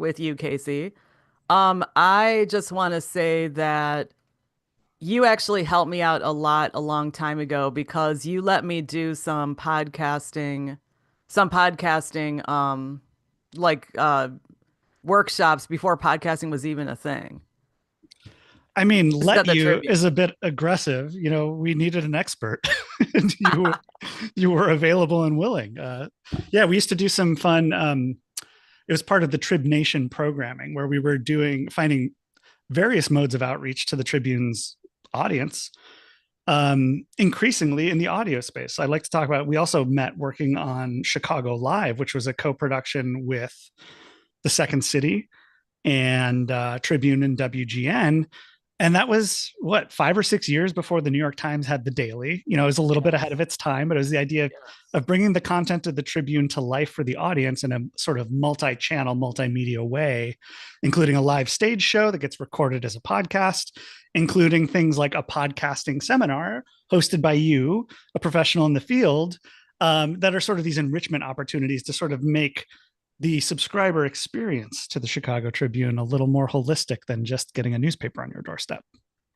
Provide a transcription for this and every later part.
with you, Casey. I just want to say that you actually helped me out a lot a long time ago because you let me do some podcasting, like workshops before podcasting was even a thing. I mean, This is let at the you Tribune. is a bit aggressive. We needed an expert, and you were available and willing. Yeah, we used to do some fun. It was part of the Trib Nation programming where we were doing finding various modes of outreach to the Tribune's audience, increasingly in the audio space. I'd like to talk about. We also met working on Chicago Live, which was a co-production with the Second City and Tribune and WGN. And that was what, 5 or 6 years before the New York Times had the Daily. It was a little bit ahead Yes. of its time, but it was the idea Yes. of bringing the content of the Tribune to life for the audience in a sort of multi-channel, multimedia way, including a live stage show that gets recorded as a podcast, including things like a podcasting seminar hosted by you, a professional in the field, that are sort of these enrichment opportunities to sort of make the subscriber experience to the Chicago Tribune a little more holistic than just getting a newspaper on your doorstep.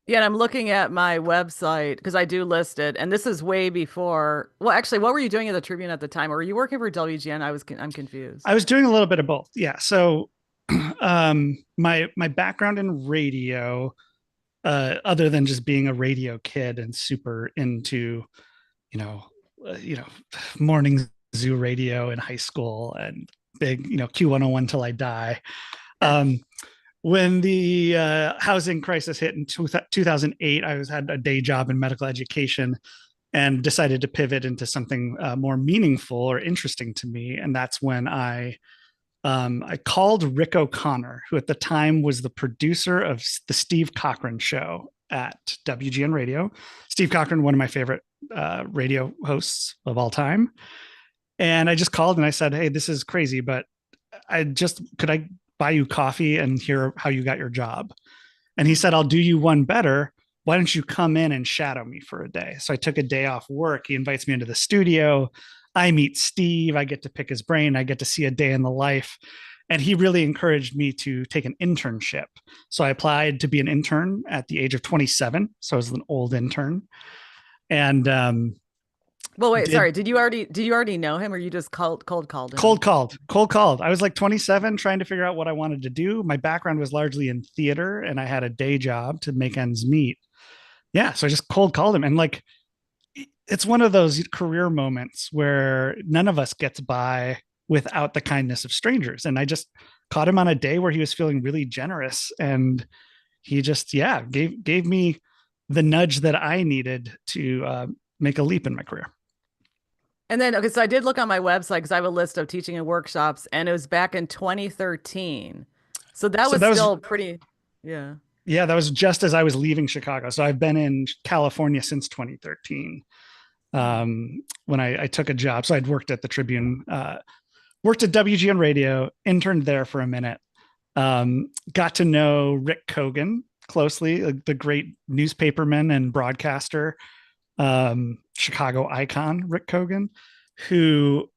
Yeah, and I'm looking at my website because I do list it, and this is way before. Well, actually, what were you doing at the Tribune at the time? Or were you working for WGN? I'm confused. I was doing a little bit of both. Yeah. So my background in radio, other than just being a radio kid and super into, you know, you know, morning zoo radio in high school and big, Q101 till I die. Um, when the housing crisis hit in 2008, I had a day job in medical education and decided to pivot into something more meaningful or interesting to me. And that's when I called Rick O'Connor, who at the time was the producer of the Steve Cochran show at WGN Radio. Steve Cochran, one of my favorite radio hosts of all time. And I just called and I said, "Hey, this is crazy, but could I buy you coffee and hear how you got your job?" And he said, "I'll do you one better. Why don't you come in and shadow me for a day?" So I took a day off work. He invites me into the studio. I meet Steve. I get to pick his brain. I get to see a day in the life. And he really encouraged me to take an internship. So I applied to be an intern at the age of 27. So I was an old intern. And Well, wait, did sorry. Did you already know him, or you just cold called cold him? called, cold called. I was like 27 trying to figure out what I wanted to do. My background was largely in theater and I had a day job to make ends meet. Yeah. So I just cold called him. And like, it's one of those career moments where none of us gets by without the kindness of strangers. And I just caught him on a day where he was feeling really generous. And he just, yeah, gave me the nudge that I needed to make a leap in my career. And then, okay, so I did look on my website because I have a list of teaching and workshops, and it was back in 2013. So that So was that was, still pretty, yeah. yeah, that was just as I was leaving Chicago. So I've been in California since 2013, when I took a job. So I'd worked at the Tribune, worked at WGN Radio, interned there for a minute, got to know Rick Kogan closely, the great newspaperman and broadcaster, Chicago icon, Rick Kogan, who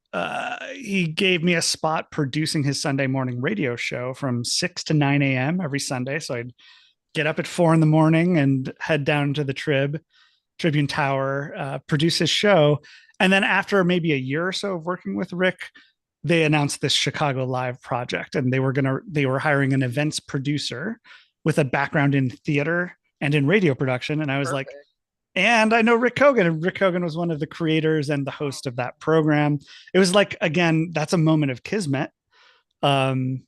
he gave me a spot producing his Sunday morning radio show from 6 to 9 a.m. every Sunday. So I'd get up at 4 in the morning and head down to the Tribune Tower, produce his show. And then after maybe a year or so of working with Rick, they announced this Chicago Live project, and they were hiring an events producer with a background in theater and in radio production. And I was like, Perfect. and I know Rick Kogan, and Rick Kogan was one of the creators and the host of that program. It was like, again, that's a moment of kismet. Um,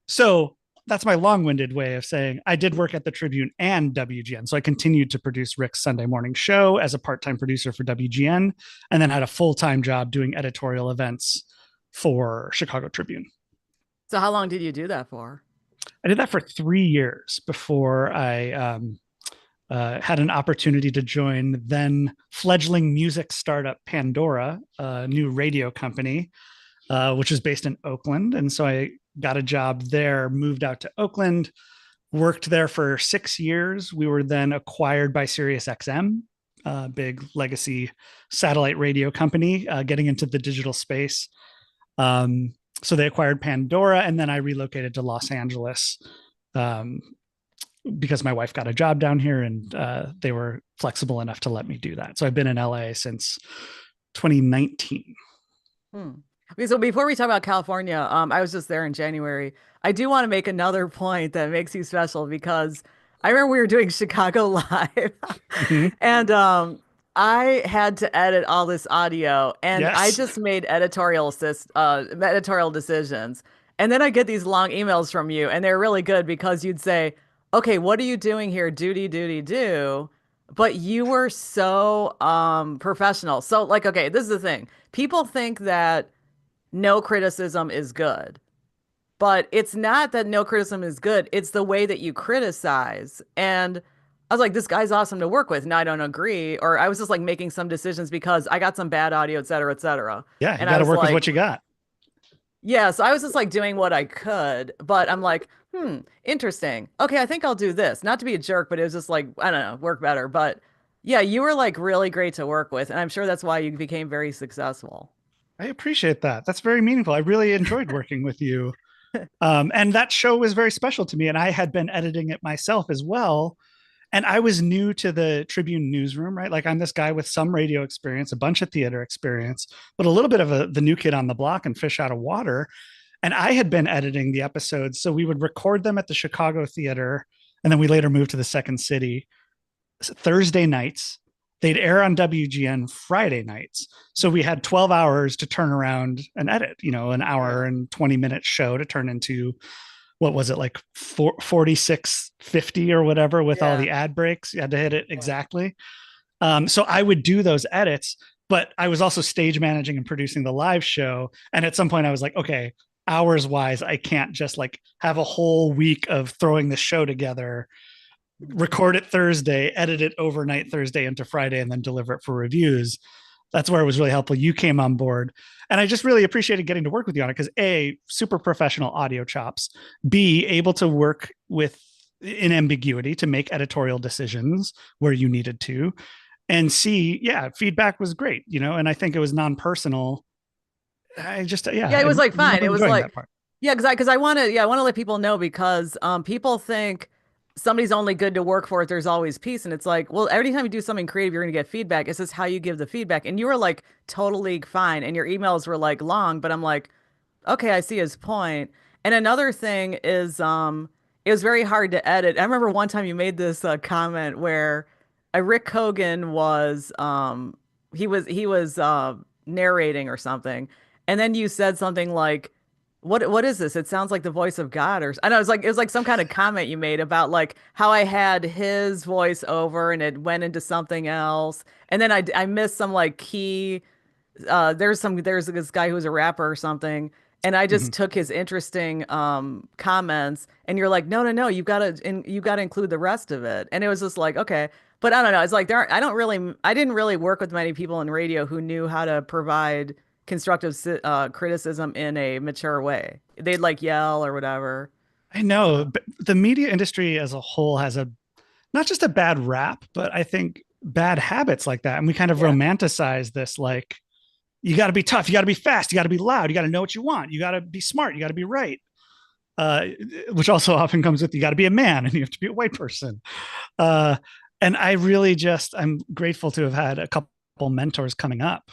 so that's my long-winded way of saying I did work at the Tribune and WGN. So I continued to produce Rick's Sunday morning show as a part-time producer for WGN, and then had a full-time job doing editorial events for Chicago Tribune. So how long did you do that for? I did that for 3 years before I had an opportunity to join then fledgling music startup Pandora, a new radio company, which was based in Oakland. And so I got a job there, moved out to Oakland, worked there for 6 years. We were then acquired by SiriusXM, a big legacy satellite radio company, getting into the digital space. So they acquired Pandora, and then I relocated to Los Angeles um, because my wife got a job down here, and they were flexible enough to let me do that. So I've been in LA since 2019. Hmm. Okay, so before we talk about California, I was just there in January. I do want to make another point that makes you special because I remember we were doing Chicago Live Mm-hmm. and I had to edit all this audio and I Yes. just made editorial decisions. And then I get these long emails from you and they're really good because you'd say, "Okay, what are you doing here? Duty, duty, do." But you were so professional. So like, okay, this is the thing. People think that no criticism is good. But it's not that no criticism is good. It's the way that you criticize. And I was like, this guy's awesome to work with. And I don't agree. Or I was just like making some decisions because I got some bad audio, et cetera, et cetera. Yeah, you And got I to was work with what like, you got. yeah, so I was just like doing what I could. But I'm like, interesting. Okay, I think I'll do this. Not to be a jerk, but it was just like, I don't know, work better. But yeah, you were like really great to work with. And I'm sure that's why you became very successful. I appreciate that. That's very meaningful. I really enjoyed working with you. And that show was very special to me. And I had been editing it myself as well. And I was new to the Tribune newsroom, right? Like I'm this guy with some radio experience, a bunch of theater experience, but a little bit of the new kid on the block and fish out of water. And I had been editing the episodes. So we would record them at the Chicago theater. And then we later moved to the second city Thursday nights. They'd air on WGN Friday nights. So we had 12 hours to turn around and edit, an hour Yeah. and 20-minute show to turn into what was it like 4650 or whatever with all Yeah. the ad breaks. You had to hit it Yeah. exactly. So I would do those edits, but I was also stage managing and producing the live show. And at some point I was like, okay, hours wise, I can't just like have a whole week of throwing the show together, record it Thursday, edit it overnight Thursday into Friday, and then deliver it for reviews. That's where it was really helpful. You came on board. And I just really appreciated getting to work with you on it because A, super professional audio chops, B, able to work with in ambiguity to make editorial decisions where you needed to. And C, yeah, feedback was great, and I think it was non-personal. Yeah, it I was like fine. remember It was enjoying like, that part. yeah, because I want to, yeah, I want to let people know because people think somebody's only good to work for if there's always peace, and it's like, well, every time you do something creative, you're gonna get feedback. It's just how you give the feedback, and you were like totally fine, and your emails were like long, but I'm like, okay, I see his point. And another thing is, it was very hard to edit. I remember one time you made this comment where Rick Hogan was, he was narrating or something, and then you said something like, "What is this? It sounds like the voice of God." Or I know it was like some kind of comment you made about like how I had his voice over and it went into something else, and then I missed some like key there's this guy who's a rapper or something, and I Mm-hmm. just took his interesting comments, and you're like, no, no, no, you got to include the rest of it, and it was just like, okay, but I don't know, it's like I didn't really work with many people in radio who knew how to provide constructive criticism in a mature way. They'd like yell or whatever. I know, So but the media industry as a whole has a not just a bad rap, but I think bad habits like that. And we kind of yeah, romanticize this like, you got to be tough, you got to be fast, you got to be loud, you got to know what you want, you got to be smart, you got to be right. Uh, which also often comes with you got to be a man and you have to be a white person. Uh, and I'm grateful to have had a couple mentors coming up.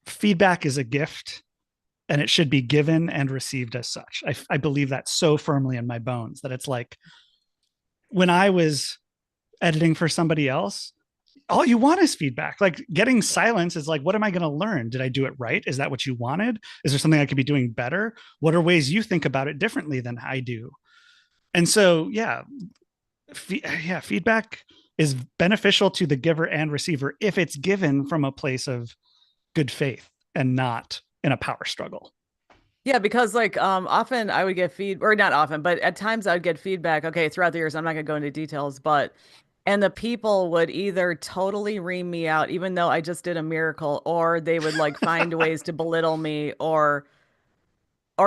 Feedback is a gift and it should be given and received as such. I believe that so firmly in my bones that it's like when I was editing for somebody else, all you want is feedback. Like getting silence is like, what am I going to learn? Did I do it right? Is that what you wanted? Is there something I could be doing better? What are ways you think about it differently than I do? And so, feedback is beneficial to the giver and receiver if it's given from a place of good faith and not in a power struggle. yeah, because like often I would get feed or not often, but at times I would get feedback. Okay, throughout the years, I'm not gonna go into details, but and the people would either totally ream me out, even though I just did a miracle, or they would like find ways to belittle me, or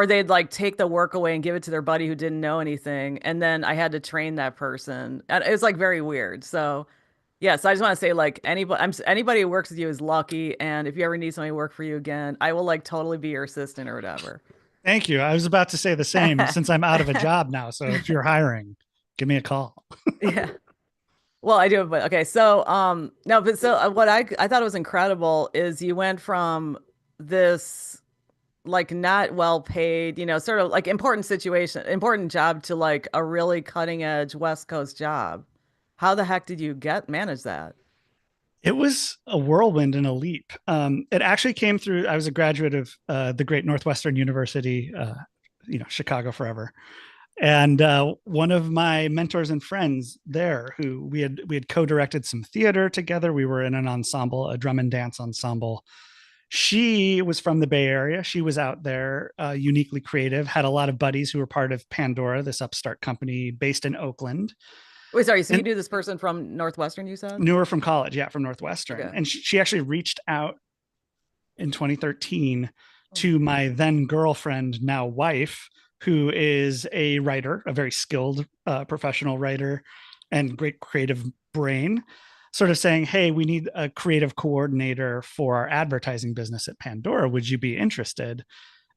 they'd like take the work away and give it to their buddy who didn't know anything, and then I had to train that person. And it was like very weird. So yeah, so I just want to say like anybody who works with you is lucky, and if you ever need somebody to work for you again, I will like totally be your assistant or whatever. Thank you. I was about to say the same since I'm out of a job now. So if you're hiring, give me a call. Yeah. Well, I do, but okay. So, no, but so what I thought was incredible is you went from this like not well paid, sort of like important situation, important job to like a really cutting edge West Coast job. How the heck did you manage that? It was a whirlwind and a leap. It actually came through. I was a graduate of the great Northwestern University, Chicago forever. And one of my mentors and friends there, who we had co-directed some theater together. We were in an ensemble, a drum and dance ensemble. She was from the Bay Area. She was out there, uniquely creative. Had a lot of buddies who were part of Pandora, this upstart company based in Oakland. Wait, sorry. So you And knew this person from Northwestern, you said? knew her from college, yeah, from Northwestern. Okay. And she actually reached out in 2013 to my then girlfriend, now wife, who is a writer, a very skilled professional writer and great creative brain, sort of saying, hey, we need a creative coordinator for our advertising business at Pandora. Would you be interested?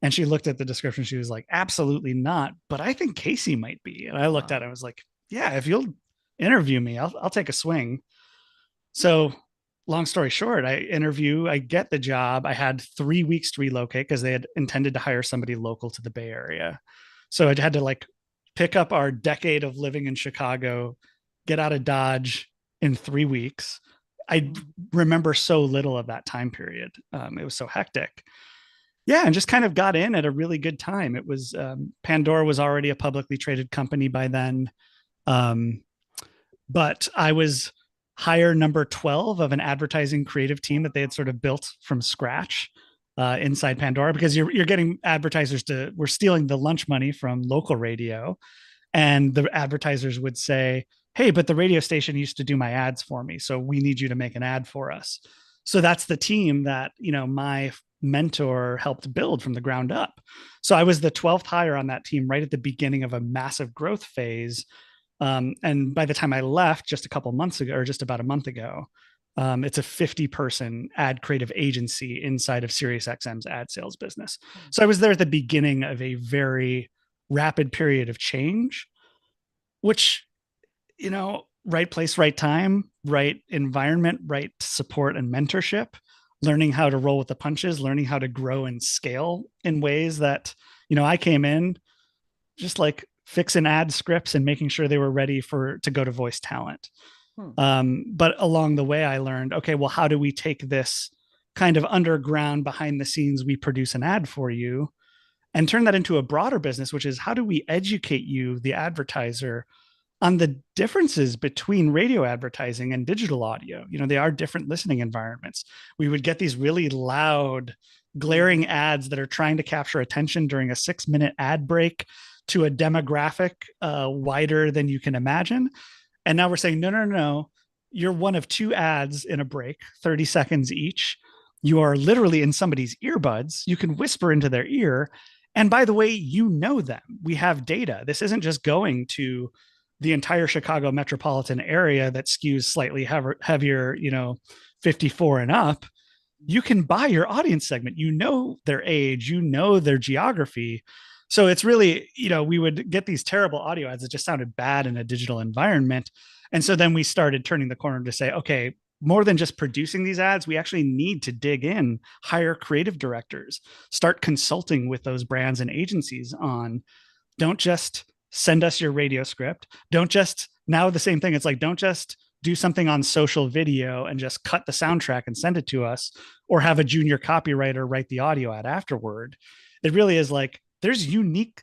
And she looked at the description. She was like, absolutely not. But I think Casey might be. And I looked Wow. at it. I was like, yeah, if you'll interview me, I'll take a swing. So long story short, I get the job. I had 3 weeks to relocate because they had intended to hire somebody local to the Bay Area. So I had to like pick up our decade of living in Chicago, get out of Dodge in 3 weeks. I remember so little of that time period. It was so hectic. Yeah, and just kind of got in at a really good time. It was Pandora was already a publicly traded company by then. Um, but I was hire number 12 of an advertising creative team that they had sort of built from scratch inside Pandora, because you're getting advertisers we're stealing the lunch money from local radio. And the advertisers would say, hey, but the radio station used to do my ads for me. So we need you to make an ad for us. So that's the team that, my mentor helped build from the ground up. So I was the 12th hire on that team right at the beginning of a massive growth phase. And by the time I left just a couple months ago, or just about a month ago, it's a 50-person ad creative agency inside of SiriusXM's ad sales business. So I was there at the beginning of a very rapid period of change, which, right place, right time, right environment, right support and mentorship, learning how to roll with the punches, learning how to grow and scale in ways that, I came in just like fixing ad scripts and making sure they were ready to go to voice talent. But along the way, I learned, okay, well, how do we take this kind of underground behind the scenes, we produce an ad for you, and turn that into a broader business, which is how do we educate you, the advertiser, on the differences between radio advertising and digital audio. They are different listening environments. We would get these really loud, glaring ads that are trying to capture attention during a 6-minute ad break to a demographic wider than you can imagine. And now we're saying, no, you're one of two ads in a break, 30 seconds each. You are literally in somebody's earbuds. You can whisper into their ear. And by the way, them. We have data. This isn't just going to the entire Chicago metropolitan area that skews slightly heavier, 54 and up. You can buy your audience segment. Their age, their geography. So it's really, we would get these terrible audio ads that just sounded bad in a digital environment. And so then we started turning the corner to say, okay, more than just producing these ads, we actually need to dig in, hire creative directors, start consulting with those brands and agencies on, don't just send us your radio script. Now the same thing. It's like, don't just do something on social video and just cut the soundtrack and send it to us, or have a junior copywriter write the audio ad afterward. It really is like, there's unique,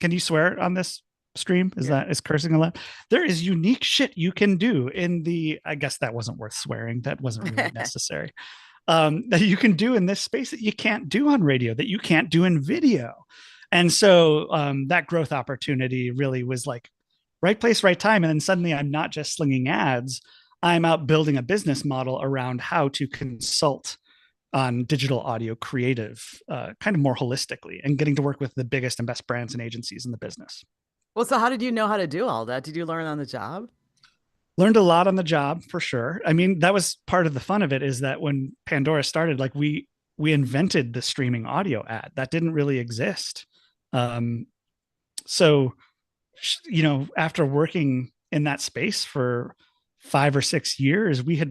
can you swear on this stream? Is cursing allowed? There is unique shit you can do I guess that wasn't worth swearing. That wasn't really necessary. That you can do in this space that you can't do on radio, that you can't do in video. And so that growth opportunity really was like right place, right time. And then suddenly I'm not just slinging ads. I'm out building a business model around how to consult on digital audio creative, kind of more holistically, and getting to work with the biggest and best brands and agencies in the business. Well, so how did you know how to do all that? Did you learn on the job? Learned a lot on the job for sure. I mean, that was part of the fun of it, is that when Pandora started, like we invented the streaming audio ad that didn't really exist Um, so, after working in that space for 5 or 6 years, we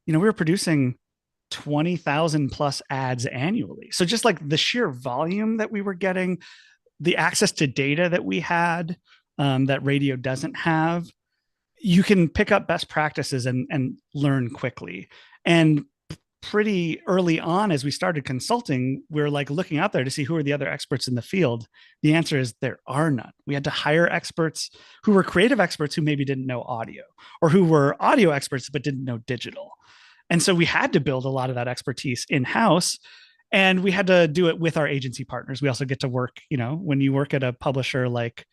were producing 20,000 plus ads annually. So just like the sheer volume that we were getting, the access to data that we had, that radio doesn't have, you can pick up best practices and learn quickly. And pretty early on, as we started consulting, we are like looking out there to see who are the other experts in the field. The answer is there are none. We had to hire experts who were creative experts who maybe didn't know audio, or who were audio experts but didn't know digital. And so we had to build a lot of that expertise in-house, and we had to do it with our agency partners. We also get to work, when you work at a publisher like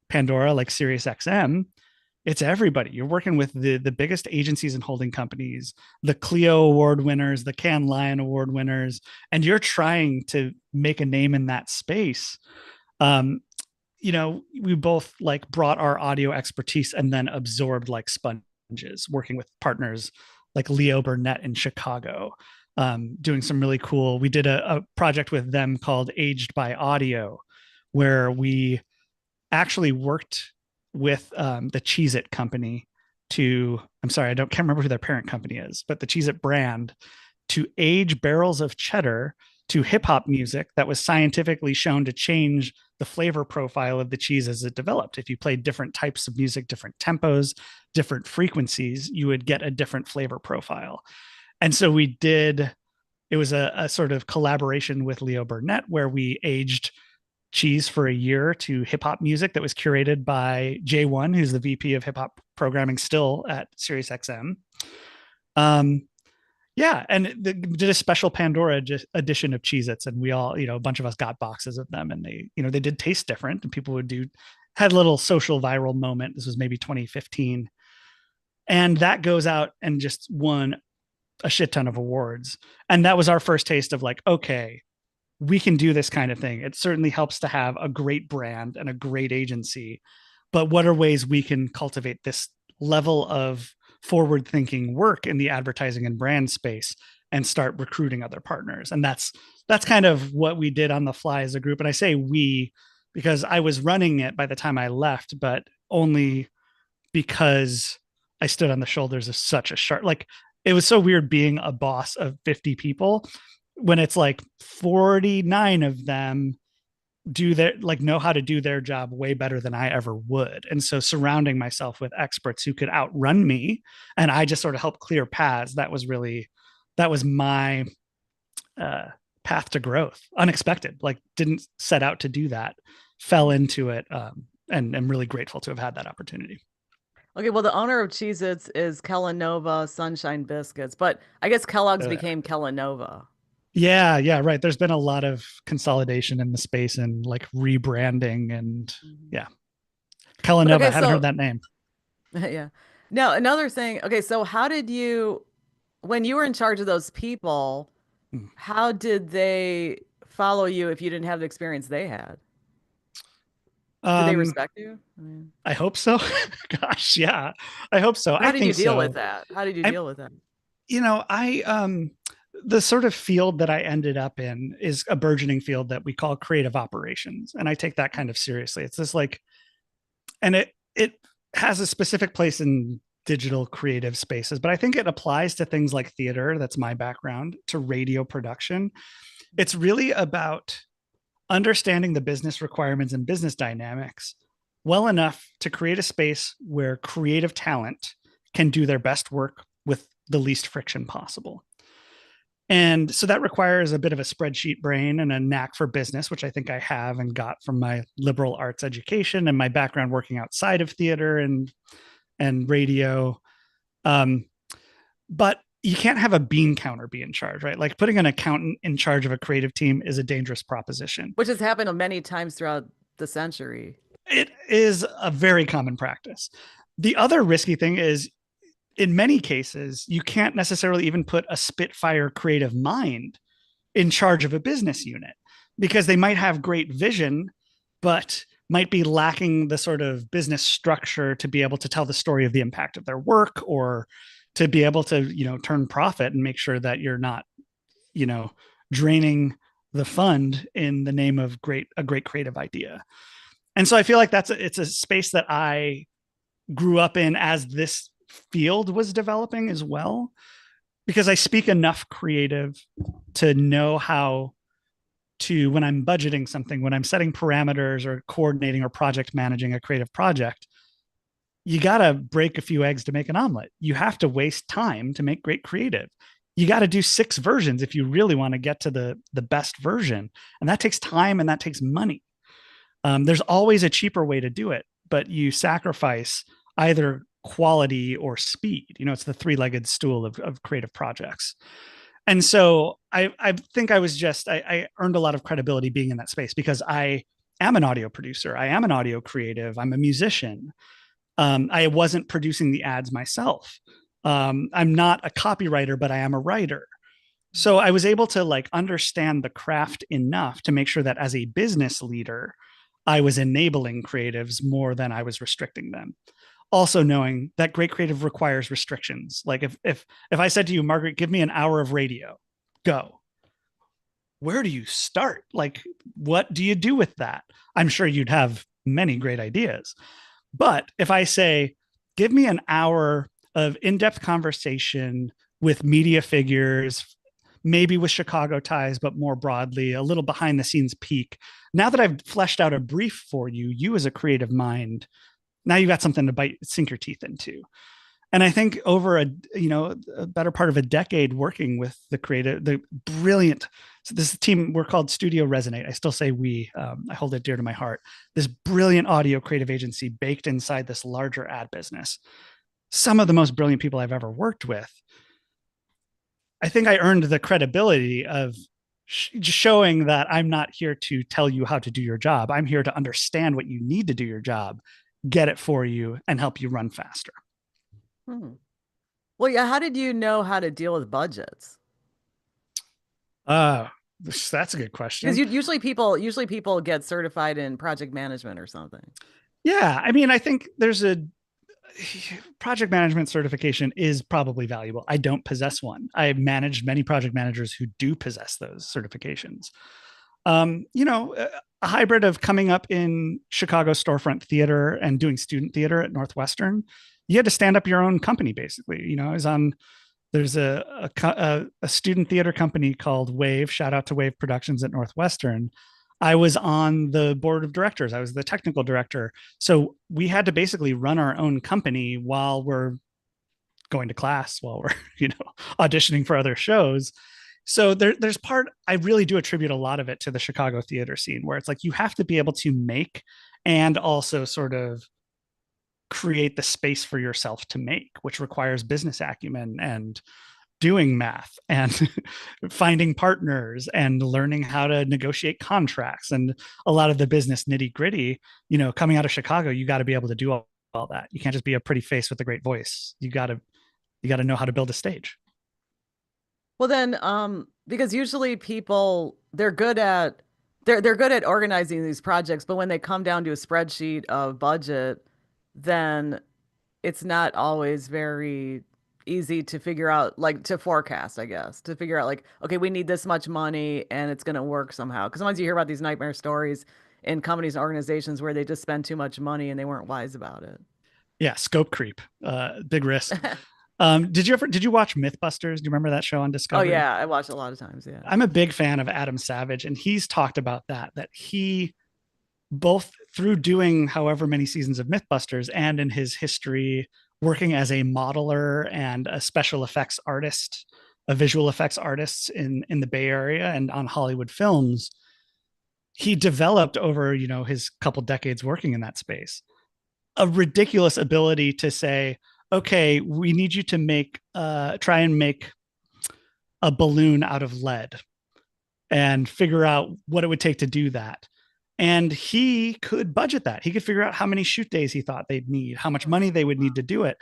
Pandora, like SiriusXM, it's everybody. You're working with the biggest agencies and holding companies, the Clio Award winners, the Cannes Lion Award winners, and you're trying to make a name in that space. We both like brought our audio expertise and then absorbed like sponges, working with partners like Leo Burnett in Chicago, doing some really cool. We did a project with them called Aged by Audio, where we actually worked with the Cheez-It company can't remember who their parent company is, but the Cheez-It brand, to age barrels of cheddar to hip hop music that was scientifically shown to change the flavor profile of the cheese as it developed. If you played different types of music, different tempos, different frequencies, you would get a different flavor profile. And so it was a sort of collaboration with Leo Burnett where we aged cheese for a year to hip hop music that was curated by J1, who's the VP of hip hop programming still at SiriusXM. And did a special Pandora edition of Cheez-Its, and we all, a bunch of us got boxes of them, and they did taste different, and people had a little social viral moment. This was maybe 2015. And that goes out and just won a shit ton of awards. And that was our first taste of like, okay, we can do this kind of thing. It certainly helps to have a great brand and a great agency, but what are ways we can cultivate this level of forward thinking work in the advertising and brand space and start recruiting other partners? And that's kind of what we did on the fly as a group. And I say we, because I was running it by the time I left, but only because I stood on the shoulders of such a sharp, like, it was so weird being a boss of 50 people when it's like 49 of them know how to do their job way better than I ever would. And so surrounding myself with experts who could outrun me, and I just sort of help clear paths. That was my path to growth. Unexpected, like didn't set out to do that, fell into it. And I'm really grateful to have had that opportunity. Okay, well, the owner of Cheez-Its is Kellanova Sunshine Biscuits, but I guess Kellogg's became Kellanova. Yeah, right. There's been a lot of consolidation in the space and like rebranding, and yeah. Kellanova, I haven't heard that name. Yeah. Now, another thing. Okay, so when you were in charge of those people, how did they follow you if you didn't have the experience they had? Did they respect you? I hope so. Gosh, yeah, I hope so. How did you deal with that? How did you deal with that? The sort of field that I ended up in is a burgeoning field that we call creative operations. And I take that kind of seriously. It's this and it has a specific place in digital creative spaces, but I think it applies to things like theater. That's my background, to radio production. It's really about understanding the business requirements and business dynamics well enough to create a space where creative talent can do their best work with the least friction possible. And so that requires a bit of a spreadsheet brain and a knack for business, which I think I have and got from my liberal arts education and my background working outside of theater and radio. But you can't have a bean counter be in charge, right? Like putting an accountant in charge of a creative team is a dangerous proposition. Which has happened many times throughout the century. It is a very common practice. The other risky thing is, in many cases, you can't necessarily even put a Spitfire creative mind in charge of a business unit, because they might have great vision, but might be lacking the sort of business structure to be able to tell the story of the impact of their work, or to be able to, turn profit and make sure that you're not, draining the fund in the name of a great creative idea. And so I feel like it's a space that I grew up in as this field was developing as well, because I speak enough creative to know how to, when I'm budgeting something, when I'm setting parameters or coordinating or project managing a creative project, you got to break a few eggs to make an omelet. You have to waste time to make great creative. You got to do 6 versions if you really want to get to the best version. And that takes time and that takes money. There's always a cheaper way to do it, but you sacrifice either quality or speed. It's the 3-legged stool of creative projects. And so I think I earned a lot of credibility being in that space because I am an audio producer. I am an audio creative. I'm a musician. I wasn't producing the ads myself. I'm not a copywriter, but I am a writer. So I was able to understand the craft enough to make sure that as a business leader, I was enabling creatives more than I was restricting them. Also knowing that great creative requires restrictions. Like if I said to you, Margaret, give me an hour of radio, go. Where do you start? What do you do with that? I'm sure you'd have many great ideas. But if I say, give me an hour of in-depth conversation with media figures, maybe with Chicago ties, but more broadly, a little behind the scenes peek. Now that I've fleshed out a brief for you, you as a creative mind, now you've got something to sink your teeth into. And I think over a better part of a decade working with the brilliant, so this team, we're called Studio Resonate. I still say we, I hold it dear to my heart. This brilliant audio creative agency baked inside this larger ad business. Some of the most brilliant people I've ever worked with. I think I earned the credibility of showing that I'm not here to tell you how to do your job. I'm here to understand what you need to do your job, get it for you, and help you run faster. Well, yeah. How did you know how to deal with budgets? That's a good question. Because usually people get certified in project management or something. Yeah, I mean, I think there's a project management certification is probably valuable. I don't possess one. I manage many project managers who do possess those certifications. A hybrid of coming up in Chicago storefront theater and doing student theater at Northwestern. You had to stand up your own company, basically. There's a student theater company called Wave. Shout out to Wave Productions at Northwestern. I was on the board of directors. I was the technical director. So we had to basically run our own company while we're going to class, while we're, auditioning for other shows. So there's I really do attribute a lot of it to the Chicago theater scene, where it's you have to be able to make and also sort of create the space for yourself to make, which requires business acumen and doing math and finding partners and learning how to negotiate contracts and a lot of the business nitty gritty. Coming out of Chicago, you got to be able to do all that. You can't just be a pretty face with a great voice. You got to know how to build a stage. Well, then, because usually people, they're good at organizing these projects, but when they come down to a spreadsheet of budget, then it's not always very easy to figure out, to forecast, I guess, to figure out okay, we need this much money and it's going to work somehow. Because sometimes you hear about these nightmare stories in companies and organizations where they just spend too much money and they weren't wise about it. Yeah, scope creep, big risk. Did you watch Mythbusters? Do you remember that show on Discovery? Oh yeah, I watched a lot of times. Yeah, I'm a big fan of Adam Savage, and he's talked about that he, both through doing however many seasons of Mythbusters and in his history working as a modeler and a special effects artist, a visual effects artist in the Bay Area and on Hollywood films, he developed over his couple decades working in that space a ridiculous ability to say, okay, we need you to try and make a balloon out of lead and figure out what it would take to do that. And he could budget that. He could figure out how many shoot days he thought they'd need, how much money they would need to do it.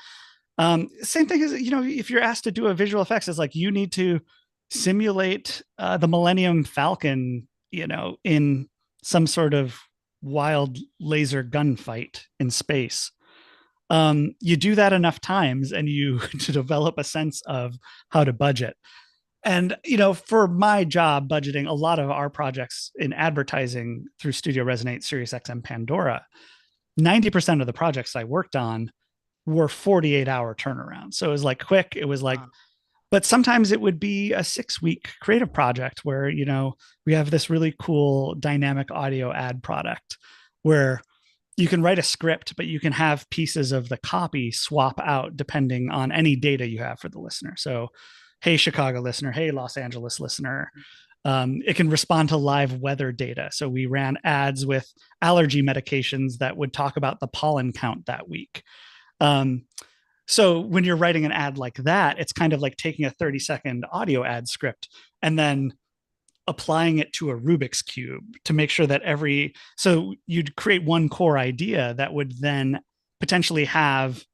Same thing as, if you're asked to do a visual effects, it's you need to simulate the Millennium Falcon, in some sort of wild laser gunfight in space. You do that enough times and you to develop a sense of how to budget. And, for my job budgeting, a lot of our projects in advertising through Studio Resonate, SiriusXM, Pandora, 90% of the projects I worked on were 48-hour turnarounds. So it was like quick. It was like, but sometimes it would be a 6-week creative project where, we have this really cool dynamic audio ad product where you can write a script, but you can have pieces of the copy swap out depending on any data you have for the listener. So, hey, Chicago listener, hey, Los Angeles listener. It can respond to live weather data. So we ran ads with allergy medications that would talk about the pollen count that week. So when you're writing an ad like that, it's kind of like taking a 30-second audio ad script and then applying it to a Rubik's cube to make sure that so you'd create one core idea that would then potentially have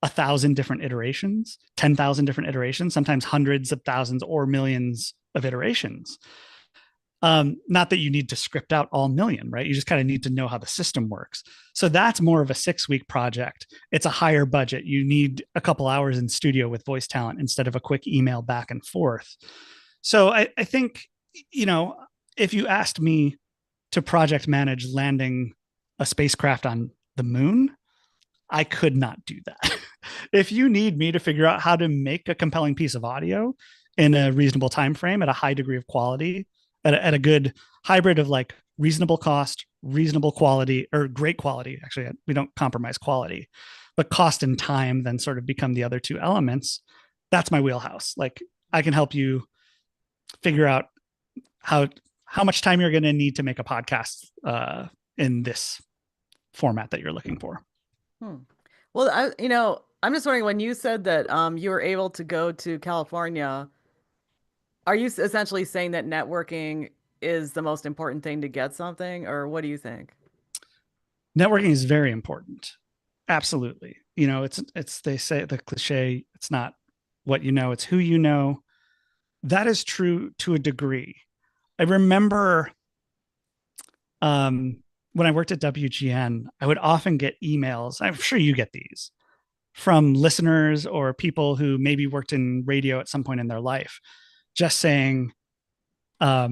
1,000 different iterations, 10,000 different iterations, sometimes hundreds of thousands or millions of iterations. Not that you need to script out all million, right? You just kind of need to know how the system works. So that's more of a 6-week project. It's a higher budget. You need a couple hours in studio with voice talent instead of a quick email back and forth. So I think, if you asked me to project manage landing a spacecraft on the moon, I could not do that. If you need me to figure out how to make a compelling piece of audio in a reasonable time frame at a high degree of quality, at a good hybrid of like reasonable cost, reasonable quality, or great quality. Actually, we don't compromise quality, but cost and time then sort of become the other two elements. That's my wheelhouse. Like I can help you figure out how much time you're going to need to make a podcast in this format that you're looking for. Well, I'm just wondering when you said that you were able to go to California, are you essentially saying that networking is the most important thing to get something, or what do you think? Networking is very important. Absolutely. It's they say the cliche, it's not what you know, it's who you know. That is true to a degree. I remember when I worked at WGN, I would often get emails. I'm sure you get these from listeners or people who maybe worked in radio at some point in their life, just saying, I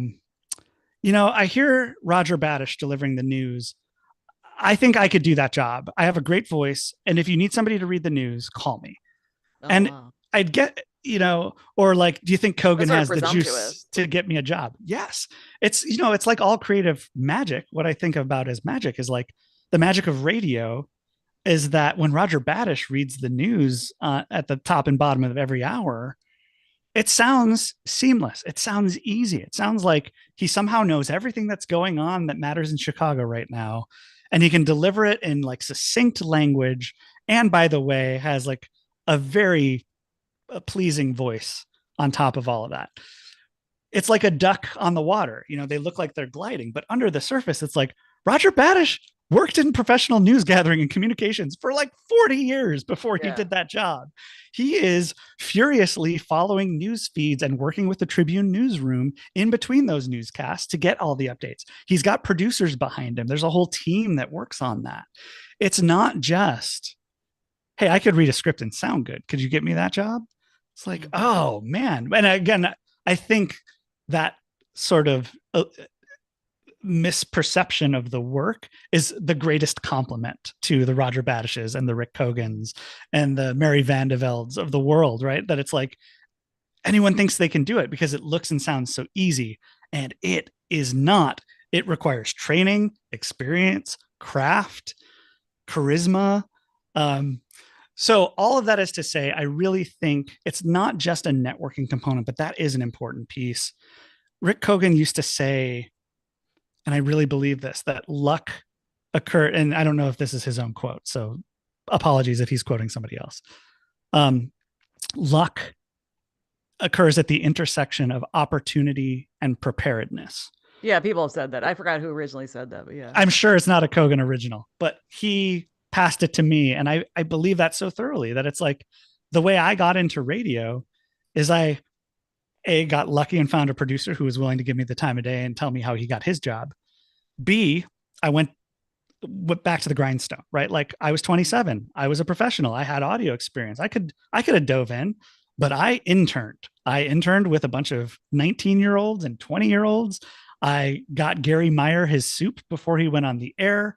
hear Roger Badish delivering the news. I think I could do that job. I have a great voice. And if you need somebody to read the news, call me. Oh, and wow. I'd get, or like, do you think Kogan has the juice presumptuous. to get me a job? Yes. It's, it's like all creative magic. What I think about as magic is like the magic of radio is that when Roger Badish reads the news at the top and bottom of every hour, it sounds seamless. It sounds easy. It sounds like he somehow knows everything that's going on that matters in Chicago right now. And he can deliver it in like succinct language. And by the way, has like a very pleasing voice on top of all of that. It's like a duck on the water. They look like they're gliding, but under the surface, it's like Roger Badish worked in professional news gathering and communications for like 40 years before he did that job. He is furiously following news feeds and working with the Tribune newsroom in between those newscasts to get all the updates. He's got producers behind him. There's a whole team that works on that. It's not just, hey, I could read a script and sound good. Could you get me that job? It's like, oh man. And again, I think that sort of misperception of the work is the greatest compliment to the Roger Badishes and the Rick Kogans and the Mary Vandeveldes of the world, right? That it's like anyone thinks they can do it because it looks and sounds so easy. And it is not. It requires training, experience, craft, charisma. So all of that is to say, I really think it's not just a networking component, but that is an important piece. Rick Kogan used to say, and I really believe this, that luck occurred, and I don't know if this is his own quote, so apologies if he's quoting somebody else. Luck occurs at the intersection of opportunity and preparedness. Yeah, people have said that. I forgot who originally said that, but yeah. I'm sure it's not a Kogan original, but he passed it to me, and I believe that so thoroughly, that it's like the way I got into radio is I got lucky and found a producer who was willing to give me the time of day and tell me how he got his job. B, I went back to the grindstone, right? Like I was 27. I was a professional. I had audio experience. I could have dove in. but I interned. I interned with a bunch of 19-year-olds and 20-year-olds. I got Gary Meyer his soup before he went on the air.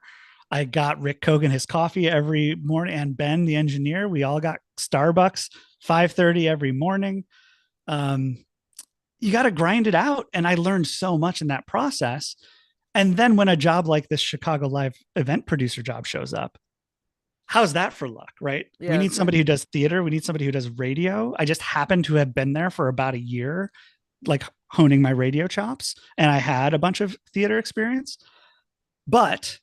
I got Rick Kogan his coffee every morning, and Ben, the engineer. We all got Starbucks 5:30 every morning. Um, you got to grind it out, and I learned so much in that process. And then when a job like this Chicago Live event producer job shows up, how's that for luck, right? We need Yes. somebody who does theater. We need somebody who does radio. I just happened to have been there for about a year, like honing my radio chops, and I had a bunch of theater experience, but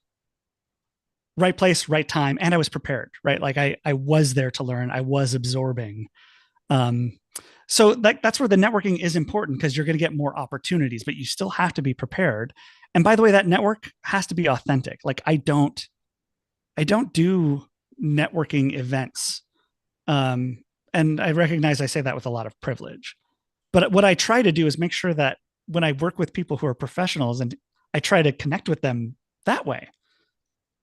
right place, right time. And I was prepared, right? Like I was there to learn. I was absorbing. Um, so that's where the networking is important, because you're going to get more opportunities, but you still have to be prepared. And by the way, that network has to be authentic. Like I don't do networking events. And I recognize I say that with a lot of privilege. But what I try to do is make sure that when I work with people who are professionals, and I try to connect with them that way.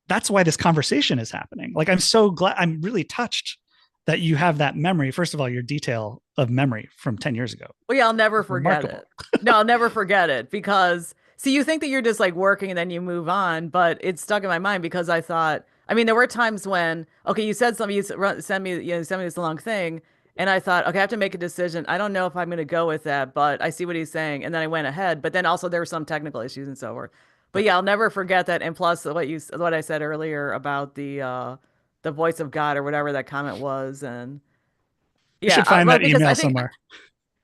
That's why this conversation is happening. Like, I'm so glad, I'm really touched that you have that memory. First of all, your detail of memory from 10 years ago. Well, yeah, I'll never forget Remarkable. it. No, I'll never forget it because see, you think that you're just like working and then you move on, but it's stuck in my mind because I thought, I mean, there were times when, okay, you said something, send me this long thing, and I thought, okay, I have to make a decision. I don't know if I'm going to go with that, but I see what he's saying, and then I went ahead. But then also there were some technical issues and so forth. But Yeah. yeah, I'll never forget that. And plus, what I said earlier about the voice of God or whatever that comment was, and We yeah, should find well, that because I email think somewhere.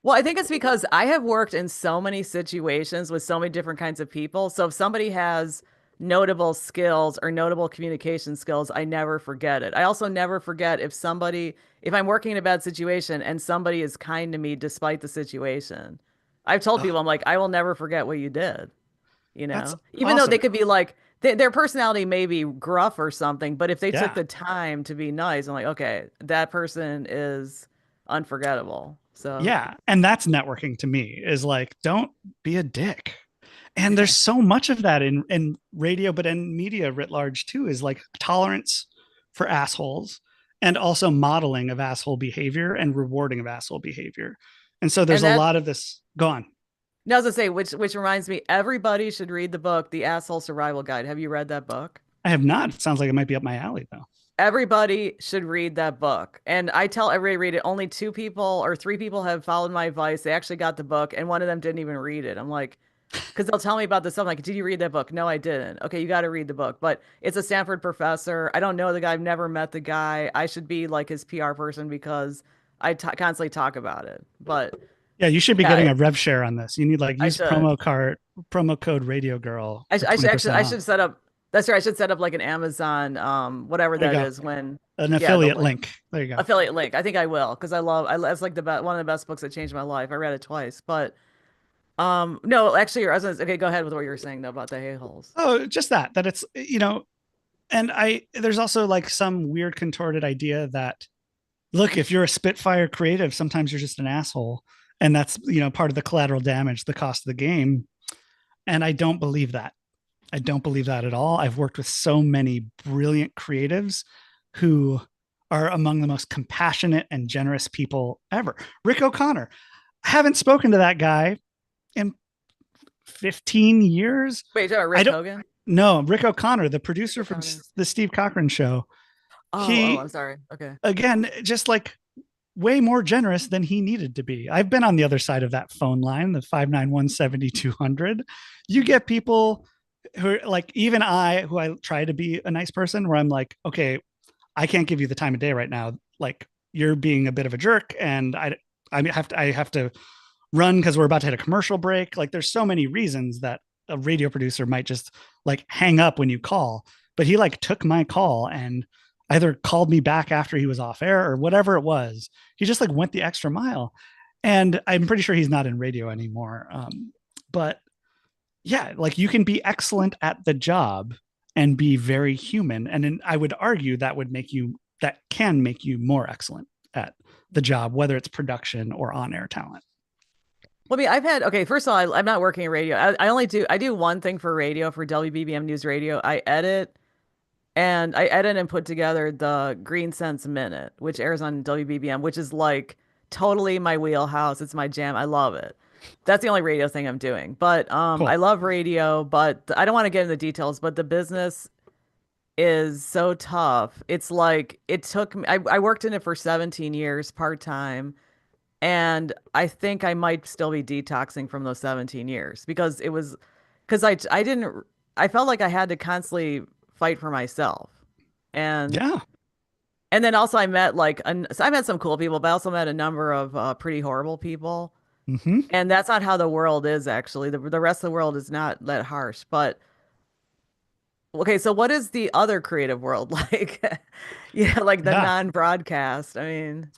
well, I think it's because I have worked in so many situations with so many different kinds of people. So if somebody has notable skills or notable communication skills, I never forget it. I also never forget if I'm working in a bad situation and somebody is kind to me despite the situation. I've told Oh, people, I'm like, I will never forget what you did, that's even though they awesome. could be like, their personality may be gruff or something, but if they took Yeah. the time to be nice, I'm like, okay, that person is unforgettable. So. Yeah. And that's networking to me, is like, don't be a dick. And there's so much of that in radio, but in media writ large too, is like tolerance for assholes, and also modeling of asshole behavior and rewarding of asshole behavior. And so there's And a that, lot of this. Go on. now I was gonna say, which reminds me, everybody should read the book, The Asshole Survival Guide. Have you read that book? I have not. It sounds like it might be up my alley though. Everybody should read that book. And I tell everybody to read it. Only two people or three people have followed my advice. They actually got the book, and one of them didn't even read it. I'm like, because they'll tell me about this stuff. I'm like, did you read that book? No, I didn't. Okay, you got to read the book. But it's a Stanford professor. I don't know the guy. I've never met the guy. I should be like his PR person because constantly talk about it. But Yeah, you should be yeah, getting a rev share on this. You need, like, I use should. promo code Radio Girl for I should actually 20% I off. should set up that's right. I should set up like an Amazon whatever There you that go. is when An yeah, the affiliate link. There you go. affiliate link. I think I will because it's like one of the best books that changed my life. I read it twice. But no, actually okay, go ahead with what you were saying though about the hay-holes. Oh, just that it's, and there's also like some weird contorted idea that, look, if you're a Spitfire creative, sometimes you're just an asshole. And that's, part of the collateral damage, the cost of the game. And I don't believe that. I don't believe that at all. I've worked with so many brilliant creatives who are among the most compassionate and generous people ever. Rick O'Connor. I haven't spoken to that guy in 15 years. Wait, you talking about I Rick don't Hogan? know. Rick O'Connor, the producer from O'Connor. the Steve Cochran show. Oh, I'm He, sorry. Okay. again, just like way more generous than he needed to be. I've been on the other side of that phone line, the 591-7200. You get people who are like, even who I try to be a nice person, where I'm like, okay, I can't give you the time of day right now. Like, you're being a bit of a jerk, and I have to run because we're about to hit a commercial break. Like, there's so many reasons that a radio producer might just like hang up when you call, but he like took my call and either called me back after he was off air or whatever it was. He just like went the extra mile. And I'm pretty sure he's not in radio anymore. But yeah, like, you can be excellent at the job and be very human. And then I would argue that can make you more excellent at the job, whether it's production or on air talent. Well, I mean, okay, first of all, I'm not working in radio. I do one thing for radio for WBBM News Radio. I edit and put together the Green Sense Minute, which airs on WBBM, which is like totally my wheelhouse. It's my jam. I love it. That's the only radio thing I'm doing. But I Cool. love radio, but I don't want to get into the details, but the business is so tough. It's like it took me, I worked in it for 17 years part-time, and I think I might still be detoxing from those 17 years because I didn't I felt like I had to constantly fight for myself. And Yeah. and then also I met so I met some cool people, but I also met a number of pretty horrible people. Hmm. And that's not how the world is actually. The rest of the world is not that harsh. But okay, so what is the other creative world like? Yeah, like the Yeah. non-broadcast. I mean,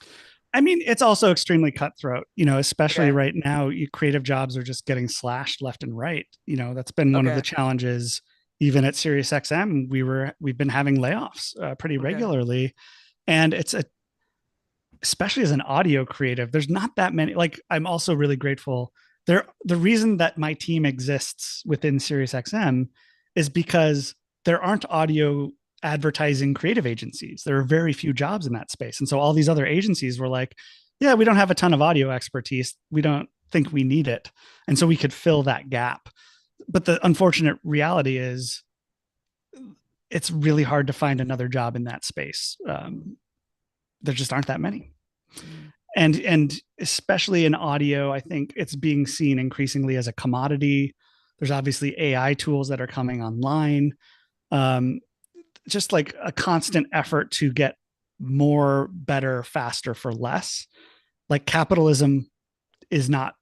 I mean, it's also extremely cutthroat, especially okay, right now. Creative jobs are just getting slashed left and right. That's been one of the okay, challenges. Even at SiriusXM, we've been having layoffs pretty okay, regularly, and especially as an audio creative, there's not that many. Like, I'm also really grateful. The reason that my team exists within SiriusXM is because there aren't audio advertising creative agencies. There are very few jobs in that space. And so all these other agencies were like, yeah, we don't have a ton of audio expertise. We don't think we need it. And so we could fill that gap. But the unfortunate reality is it's really hard to find another job in that space. There just aren't that many. mm, And especially in audio, I think it's being seen increasingly as a commodity. There's obviously AI tools that are coming online. Um, just like a constant effort to get more, better, faster for less. Like capitalism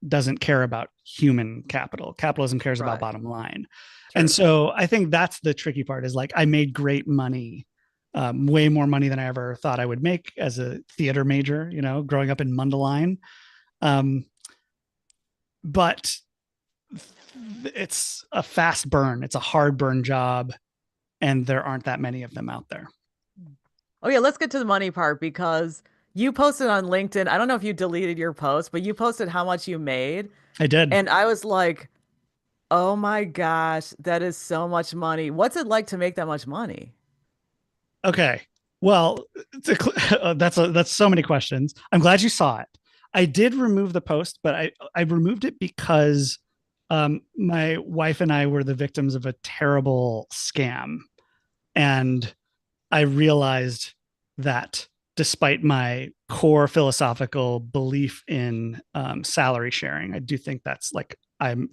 doesn't care about human capital. Capitalism cares about right, bottom line. And true. so I think that's the tricky part is like I made great money, way more money than I ever thought I would make as a theater major, growing up in Mundelein. Um, but it's a fast burn. It's a hard burn job. And there aren't that many of them out there. Oh yeah, let's get to the money part because you posted on LinkedIn. I don't know if you deleted your post, but you posted how much you made, I did. and I was like, "Oh my gosh, that is so much money. What's it like to make that much money?" Okay. Well, that's so many questions. I'm glad you saw it. I did remove the post, but I removed it because my wife and I were the victims of a terrible scam, and I realized that despite my core philosophical belief in salary sharing, I do think that's like I'm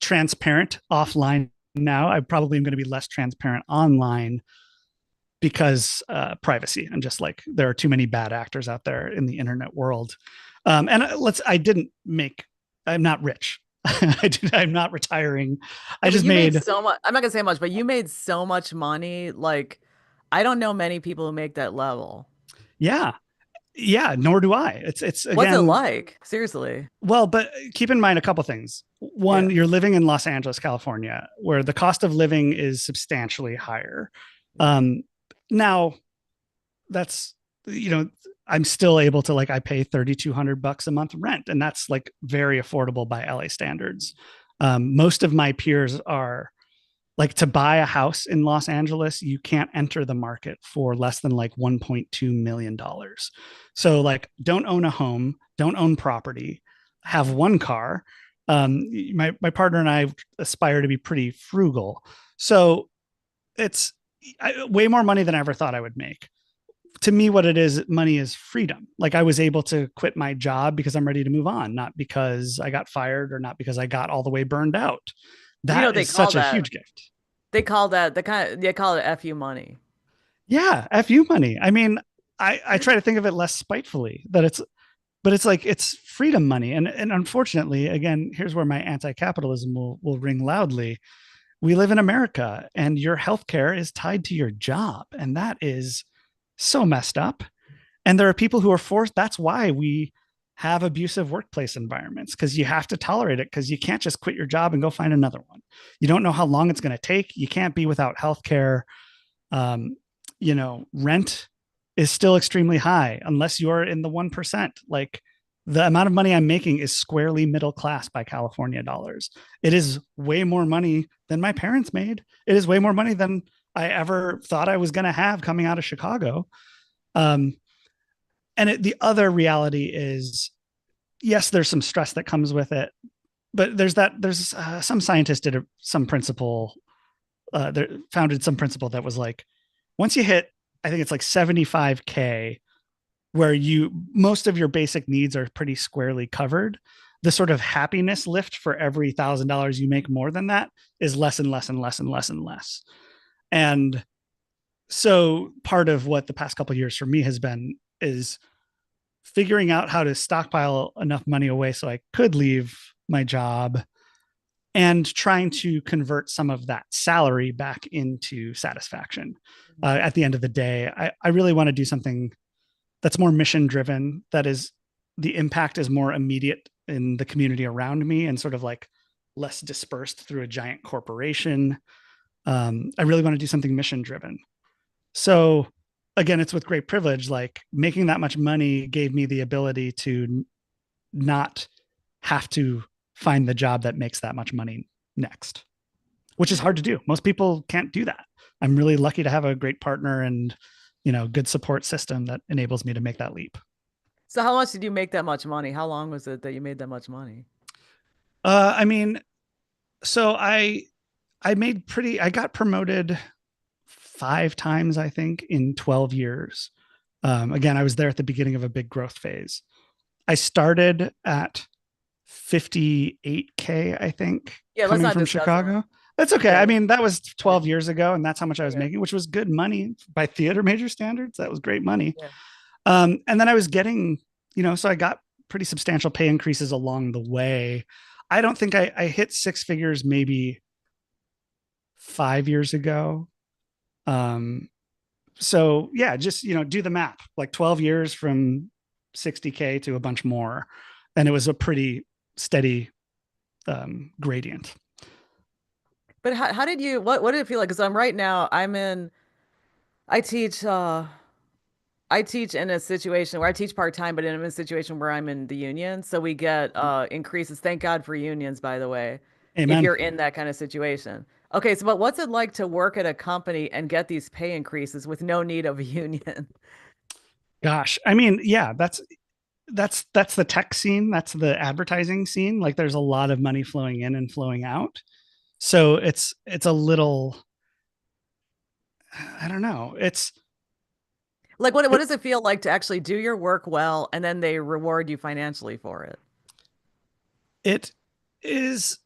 transparent offline now. I probably am going to be less transparent online because privacy and just like there are too many bad actors out there in the internet world. And I didn't make, I'm not rich. I'm not retiring. I Yeah, but just you made made, so much. I'm not gonna say much, but you made so much money. Like, I don't know many people who make that level. yeah, yeah, nor do I. It's What's it again, like? Seriously. well, but keep in mind a couple things. One, Yeah. you're living in Los Angeles, California, where the cost of living is substantially higher. Um, now that's I'm still able to like I pay $3,200 a month rent, and that's like very affordable by LA standards. Most of my peers are like to buy a house in Los Angeles, you can't enter the market for less than like $1.2 million. So like don't own a home, don't own property, have one car. My partner and I aspire to be pretty frugal. So it's way more money than I ever thought I would make. To me, what it is, money is freedom. Like I was able to quit my job because I'm ready to move on, not because I got fired or not because I got all the way burned out. You know That what they is call such a that? huge gift. They call that they call it FU money. Yeah, fu money. I mean, I try to think of it less spitefully that but it's like it's freedom money, and unfortunately, again, here's where my anti-capitalism will ring loudly. We live in America, and your healthcare is tied to your job, and that is so messed up. And there are people who are forced. That's why we have abusive workplace environments because you have to tolerate it because you can't just quit your job and go find another one. You don't know how long it's going to take. You can't be without healthcare. Um, rent is still extremely high unless you're in the 1%. Like the amount of money I'm making is squarely middle class by California dollars. It is way more money than my parents made. It is way more money than I ever thought I was going to have coming out of Chicago. Um, the other reality is, yes, there's some stress that comes with it, but there's some scientist did some principle, founded some principle that was like, once you hit, I think it's like 75K, where most of your basic needs are pretty squarely covered, the sort of happiness lift for every $1,000 you make more than that is less and less and less and less and less. And so part of what the past couple of years for me has been is figuring out how to stockpile enough money away so I could leave my job, and trying to convert some of that salary back into satisfaction. At the end of the day, I really want to do something that's more mission driven, that is, the impact is more immediate in the community around me and sort of like less dispersed through a giant corporation. I really want to do something mission driven. So again, it's with great privilege. Like, making that much money gave me the ability to not have to find the job that makes that much money next, which is hard to do. Most people can't do that. I'm really lucky to have a great partner and, good support system that enables me to make that leap. So how much did you make that much money? How long was it that you made that much money? I mean, so I got promoted 5 times, I think, in 12 years. Again, I was there at the beginning of a big growth phase. I started at 58K, I think, Yeah, let's coming not from discuss Chicago. That's okay. Yeah. I mean, that was 12 years ago, and that's how much I was Okay. making, which was good money by theater major standards. That was great money. Yeah. And then I was getting, so I got pretty substantial pay increases along the way. I don't think I hit 6 figures maybe 5 years ago. So yeah, just, do the math, like 12 years from 60K to a bunch more. And it was a pretty steady gradient. But how did you what did it feel like? Because right now I teach I teach in a situation where I teach part-time, but in a situation where I'm in the union. So we get increases. Thank God for unions, by the way, if Amen. you're in that kind of situation. Okay, so but what's it like to work at a company and get these pay increases with no need of a union? Gosh, I mean, yeah, that's the tech scene, that's the advertising scene. Like, there's a lot of money flowing in and flowing out. So it's a little, I don't know. Like what does it feel like to actually do your work well and then they reward you financially for it? It is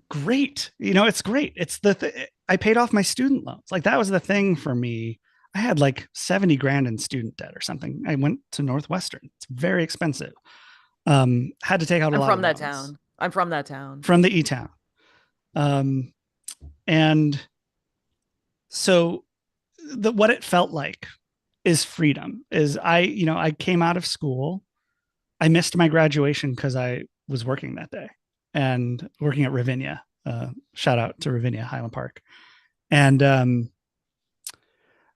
great. It's great. I paid off my student loans. Like, that was the thing for me. I had like 70 grand in student debt or something. I went to Northwestern. It's very expensive. Had to take out a I'm lot of from that loans town. I'm from that town. from the E-Town. Um, and so what it felt like is freedom. I came out of school. I missed my graduation because I was working that day and working at Ravinia. Shout out to Ravinia Highland Park. And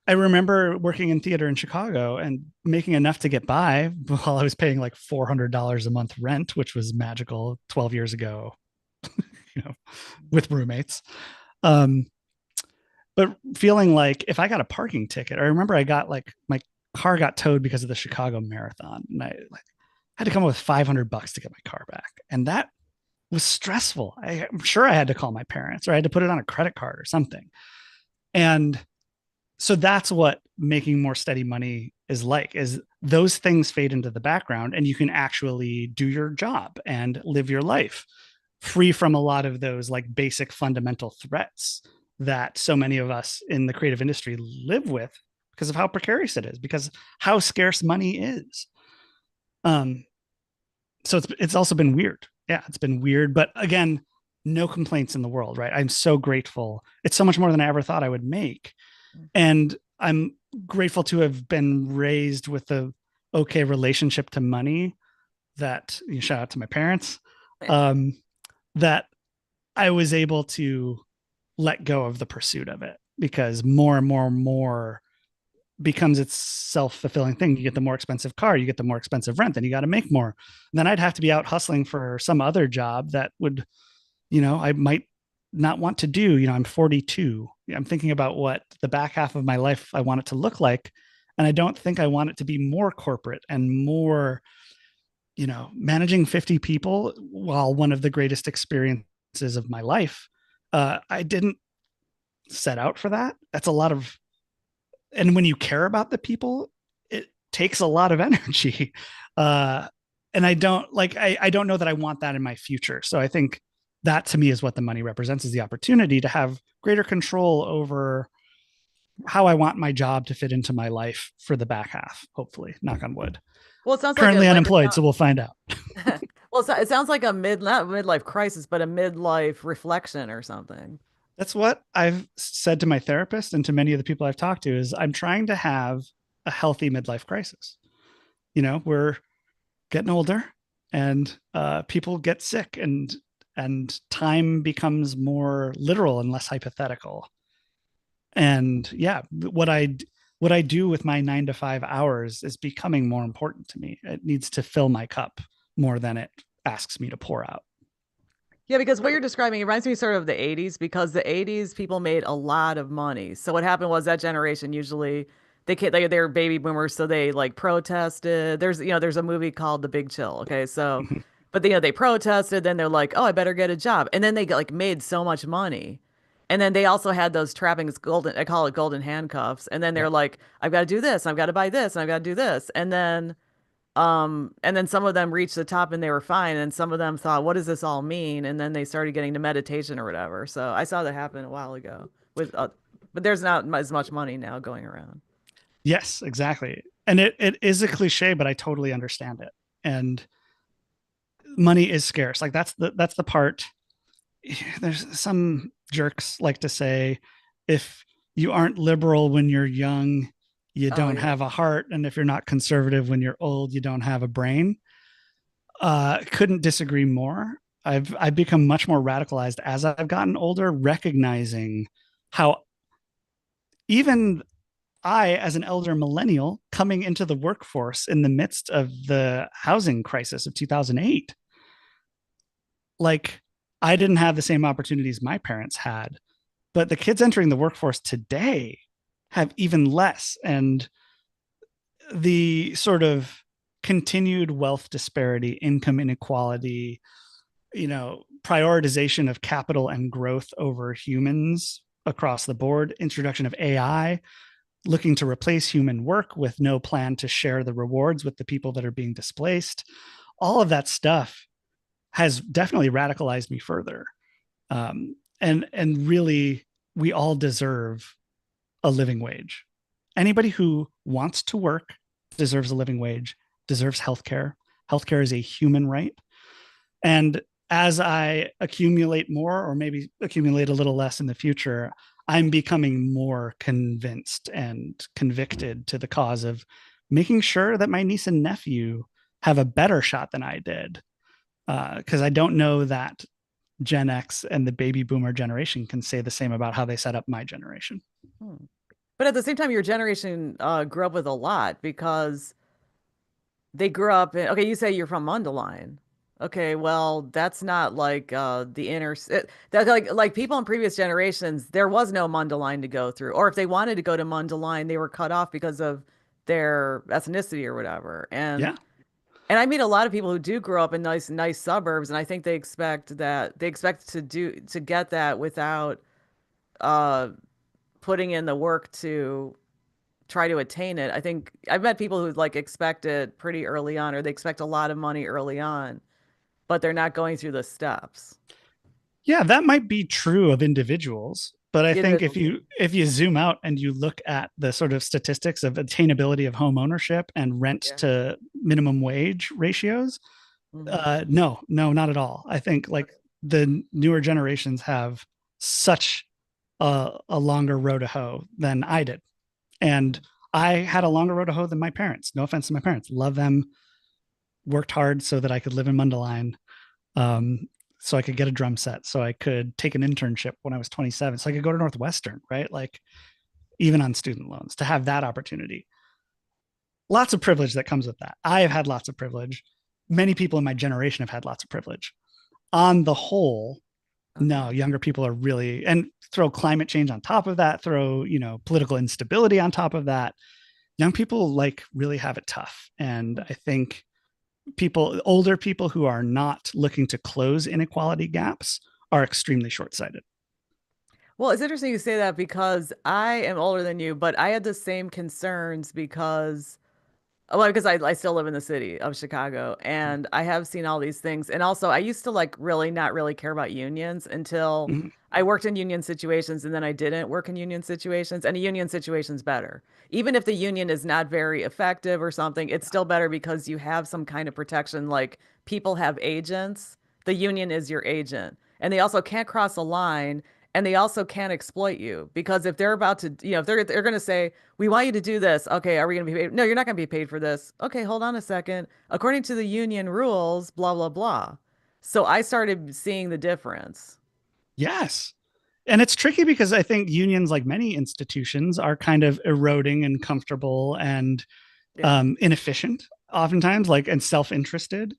I remember working in theater in Chicago and making enough to get by while I was paying like $400 a month rent, which was magical 12 years ago, with roommates. Um, but feeling like if I got a parking ticket, I remember I got like my car got towed because of the Chicago Marathon, and I had to come up with $500 to get my car back, and that was stressful. I'm sure I had to call my parents, or I had to put it on a credit card or something. And so that's what making more steady money is like, is those things fade into the background and you can actually do your job and live your life free from a lot of those like basic fundamental threats that so many of us in the creative industry live with because of how precarious it is, because how scarce money is. So it's also been weird. Yeah, it's been weird, but again, no complaints in the world, right? I'm so grateful. It's so much more than I ever thought I would make. And I'm grateful to have been raised with a okay relationship to money, that, shout out to my parents, that I was able to let go of the pursuit of it, because more and more and more becomes its self-fulfilling thing. You get the more expensive car, you get the more expensive rent, then you got to make more. And then I'd have to be out hustling for some other job that would, I might not want to do. I'm 42. I'm thinking about what the back half of my life I want it to look like. And I don't think I want it to be more corporate and more, managing 50 people. While one of the greatest experiences of my life, I didn't set out for that. That's a lot of, and when you care about the people, it takes a lot of energy. And I don't know that I want that in my future. So I think that to me is what the money represents, is the opportunity to have greater control over how I want my job to fit into my life for the back half, hopefully, knock on wood. Well, it sounds like Currently unemployed, so we'll find out. well, it sounds like a not midlife crisis, but a midlife reflection or something. That's what I've said to my therapist and to many of the people I've talked to, is I'm trying to have a healthy midlife crisis. We're getting older, and people get sick, and time becomes more literal and less hypothetical. And yeah, what I do with my 9 to 5 hours is becoming more important to me. It needs to fill my cup more than it asks me to pour out. Yeah, because what you're describing, it reminds me sort of the 80s, because the 80s people made a lot of money. So what happened was that generation usually they're baby boomers, so they like protested. There's a movie called The Big Chill. Okay, so but they protested, then they're like, oh, I better get a job. And then they like made so much money. And then they also had those trappings, I call it golden handcuffs. And then they're Yep. like, I've got to do this, I've got to buy this, and I've got to do this. And then some of them reached the top and they were fine. And some of them thought, what does this all mean? And then they started getting to meditation or whatever. So I saw that happen a while ago but there's not as much money now going around. Yes, exactly. And it is a cliche, but I totally understand it. And money is scarce. Like that's the part. There's some jerks like to say, if you aren't liberal when you're young, you Oh don't yeah. have a heart. And if you're not conservative when you're old, you don't have a brain. Couldn't disagree more. I've become much more radicalized as I've gotten older, recognizing how even I, as an elder millennial coming into the workforce in the midst of the housing crisis of 2008, like, I didn't have the same opportunities my parents had, but the kids entering the workforce today have even less. And the sort of continued wealth disparity, income inequality, prioritization of capital and growth over humans across the board, introduction of AI, looking to replace human work with no plan to share the rewards with the people that are being displaced. All of that stuff has definitely radicalized me further. And really, we all deserve a living wage. Anybody who wants to work deserves a living wage, deserves healthcare. Healthcare is a human right. And as I accumulate more, or maybe accumulate a little less in the future, I'm becoming more convinced and convicted to the cause of making sure that my niece and nephew have a better shot than I did. Because I don't know that Gen X and the baby boomer generation can say the same about how they set up my generation. Hmm. But at the same time, your generation grew up with a lot because they grew up in, okay, you say you're from Mundelein. Okay, well, that's not like the inner that like people in previous generations, there was no Mundelein to go through. Or if they wanted to go to Mundelein, they were cut off because of their ethnicity or whatever. Yeah. And I meet a lot of people who do grow up in nice suburbs, and I think they expect to get that without uh putting in the work to try to attain it. I think I've met people who like expect it pretty early on, or they expect a lot of money early on, but they're not going through the steps. Yeah, that might be true of individuals, but I The think individuals, yeah. if you zoom out and you look at the sort of statistics of attainability of home ownership and rent Yeah. to minimum wage ratios, Hmm. no, not at all. I think like the newer generations have such a longer road to hoe than I did. And I had a longer road to hoe than my parents. No offense to my parents. Love them. Worked hard so that I could live in Mundelein. Um, so I could get a drum set. So I could take an internship when I was 27. So I could go to Northwestern, right? Like, even on student loans, to have that opportunity. Lots of privilege that comes with that. I have had lots of privilege. Many people in my generation have had lots of privilege. On the whole, Okay. no, younger people are and throw climate change on top of that, throw, political instability on top of that. young people like really have it tough. And I think older people who are not looking to close inequality gaps are extremely short-sighted. Well, it's interesting you say that because I am older than you, but I had the same concerns because I still live in the city of Chicago and I have seen all these things. And also, I used to like really not really care about unions until Mm-hmm. I worked in union situations and then I didn't work in union situations. And a union situation's better. Even if the union is not very effective or something, it's still better because you have some kind of protection. Like people have agents, the union is your agent. And they also can't cross a line and they also can't exploit you because if they're about to, if they're going to say, we want you to do this. Okay, are we going to be paid? No, you're not going to be paid for this. Okay, hold on a second. According to the union rules, blah, blah, blah. So I started seeing the difference. Yes. And it's tricky because I think unions, like many institutions, are kind of eroding and comfortable and Yeah. inefficient oftentimes, like, and self-interested.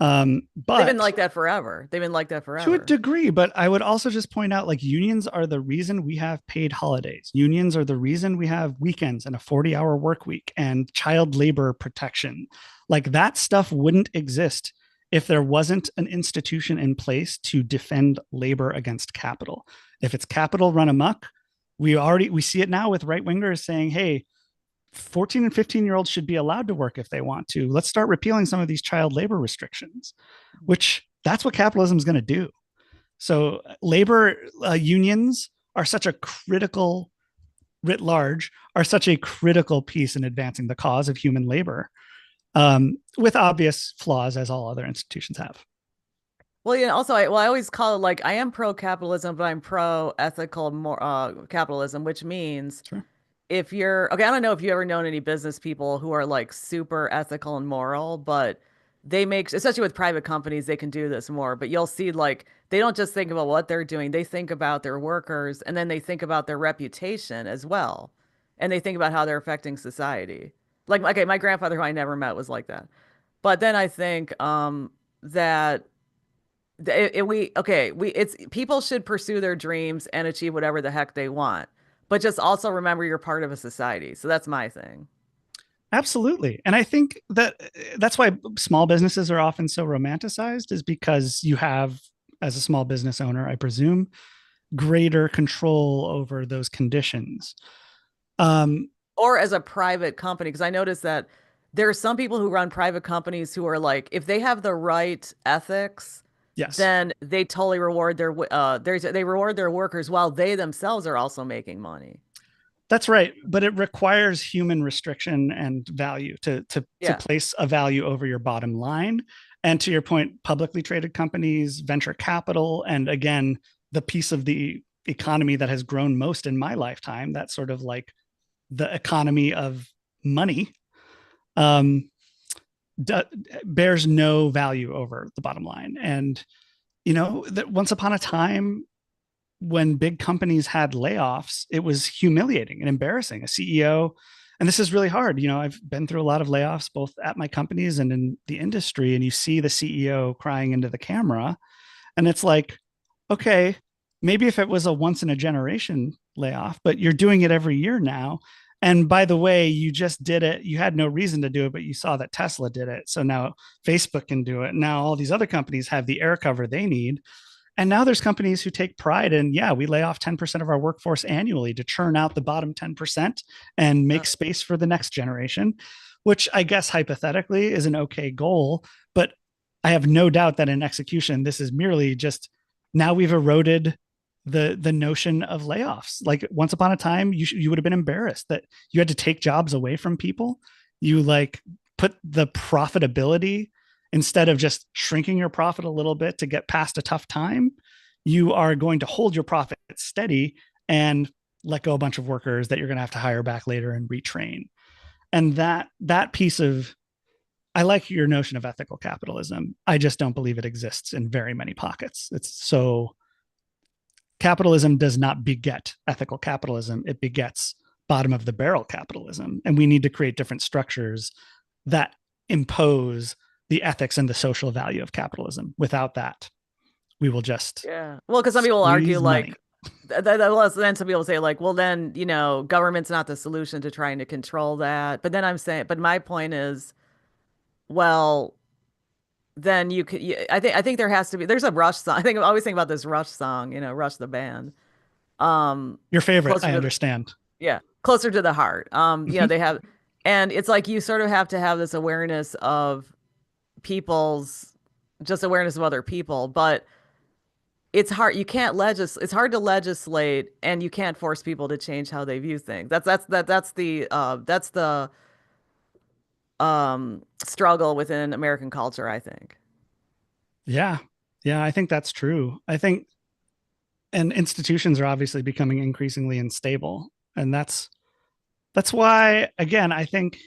They've been But like that forever. They've been like that to a forever. degree, but I would also just point out, like, unions are the reason we have paid holidays. Unions are the reason we have weekends and a 40-hour work week and child labor protection. Like, that stuff wouldn't exist if there wasn't an institution in place to defend labor against capital. If it's capital run amok, we see it now with right wingers saying, hey, 14 and 15-year-olds should be allowed to work if they want to. Let's start repealing some of these child labor restrictions, which that's what capitalism is going to do. So labor unions are such a critical, writ large, are such a critical piece in advancing the cause of human labor, with obvious flaws, as all other institutions have. Well, also, I always call it like I am pro-capitalism, but I'm pro-ethical more capitalism, which means Sure. if you're okay, I don't know if you ever known any business people who are like super ethical and moral, but they make, especially with private companies, they can do this more. But you'll see like they don't just think about what they're doing, they think about their workers and then they think about their reputation as well. And they think about how they're affecting society. Like, okay, my grandfather, who I never met, was like that. But then I think that it's people should pursue their dreams and achieve whatever the heck they want, but just also remember you're part of a society. So that's my thing. Absolutely. And I think that that's why small businesses are often so romanticized, is because you have, as a small business owner, I presume, greater control over those conditions. Um, Or as a private company, because I noticed that there are some people who run private companies who are like, if they have the right ethics, yes, then they totally reward they reward their workers while they themselves are also making money. that's right. But it requires human restriction and value to Yeah. place a value over your bottom line. And to your point, publicly traded companies, venture capital, and again, the piece of the economy that has grown most in my lifetime, that's sort of like the economy of money, um, d- bears no value over the bottom line. And that once upon a time, when big companies had layoffs, it was humiliating and embarrassing. A CEO, and this is really hard. I've been through a lot of layoffs, both at my companies and in the industry, and you see the CEO crying into the camera, and it's like, okay, maybe if it was a once in a generation layoff, but you're doing it every year now. And by the way, you just did it. You had no reason to do it, but you saw that Tesla did it. So now Facebook can do it. Now all these other companies have the air cover they need. And now there's companies who take pride in, yeah, we lay off 10% of our workforce annually to churn out the bottom 10% and Uh, make space for the next generation, which I guess hypothetically is an okay goal. But I have no doubt that in execution, this is merely just, now we've eroded the notion of layoffs. Like, once upon a time, you would have been embarrassed that you had to take jobs away from people. You like put the profitability, instead of just shrinking your profit a little bit to get past a tough time, you are going to hold your profit steady and let go a bunch of workers that you're going to have to hire back later and retrain. And that piece of, I like your notion of ethical capitalism. I just don't believe it exists in very many pockets. It's so, capitalism does not beget ethical capitalism. It begets bottom of the barrel capitalism. And we need to create different structures that impose the ethics and the social value of capitalism. Without that, we will just yeah. Well, because some people argue squeeze like money. Then some people say like, well, then, government's not the solution to trying to control that. But then I'm saying, but my point is, well, then I think there has to be, there's a Rush song. I always think about this Rush song, Rush the band. Your favorite, Closer I to the, understand. yeah, closer to the heart. Mhm. They have, and it's like you sort of have to have this awareness of people's, just awareness of other people, but it's hard. You can't it's hard to legislate, and you can't force people to change how they view things. That's the struggle within American culture, I think. Yeah. Yeah, I think that's true. I think, and institutions are obviously becoming increasingly unstable. And that's why, again, I think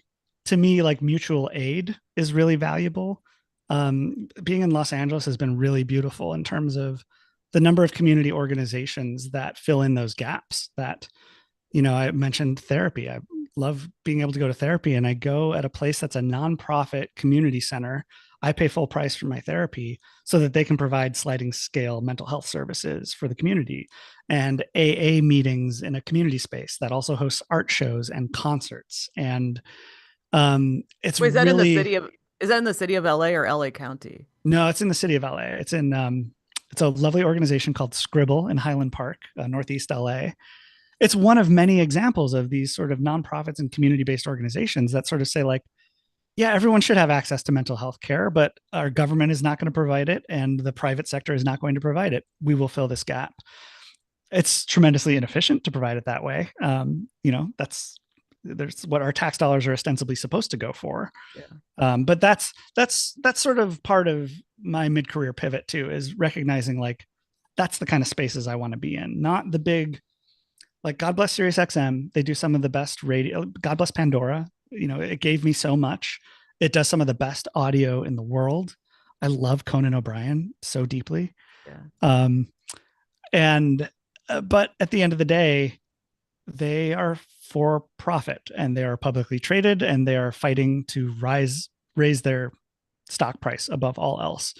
to me, like mutual aid is really valuable. Being in Los Angeles has been really beautiful in terms of the number of community organizations that fill in those gaps. That, I mentioned therapy. I love being able to go to therapy, and I go at a place that's a nonprofit community center. I pay full price for my therapy so that they can provide sliding scale mental health services for the community, and AA meetings in a community space that also hosts art shows and concerts. And it's Wait, really, is that in the city of LA or LA County? no, it's in the city of LA. It's a lovely organization called Scribble in Highland Park, Northeast LA. It's one of many examples of these sort of nonprofits and community-based organizations that sort of say like, yeah, everyone should have access to mental health care, but our government is not going to provide it and the private sector is not going to provide it. We will fill this gap. It's tremendously inefficient to provide it that way. There's what our tax dollars are ostensibly supposed to go for. Yeah. But that's sort of part of my mid-career pivot too, is recognizing like that's the kind of spaces I want to be in, not the big, like God bless SiriusXM. They do some of the best radio. God bless Pandora. It gave me so much. It does some of the best audio in the world. I love Conan O'Brien so deeply. Yeah. And but at the end of the day, they are for profit and they are publicly traded and they are fighting to raise their stock price above all else.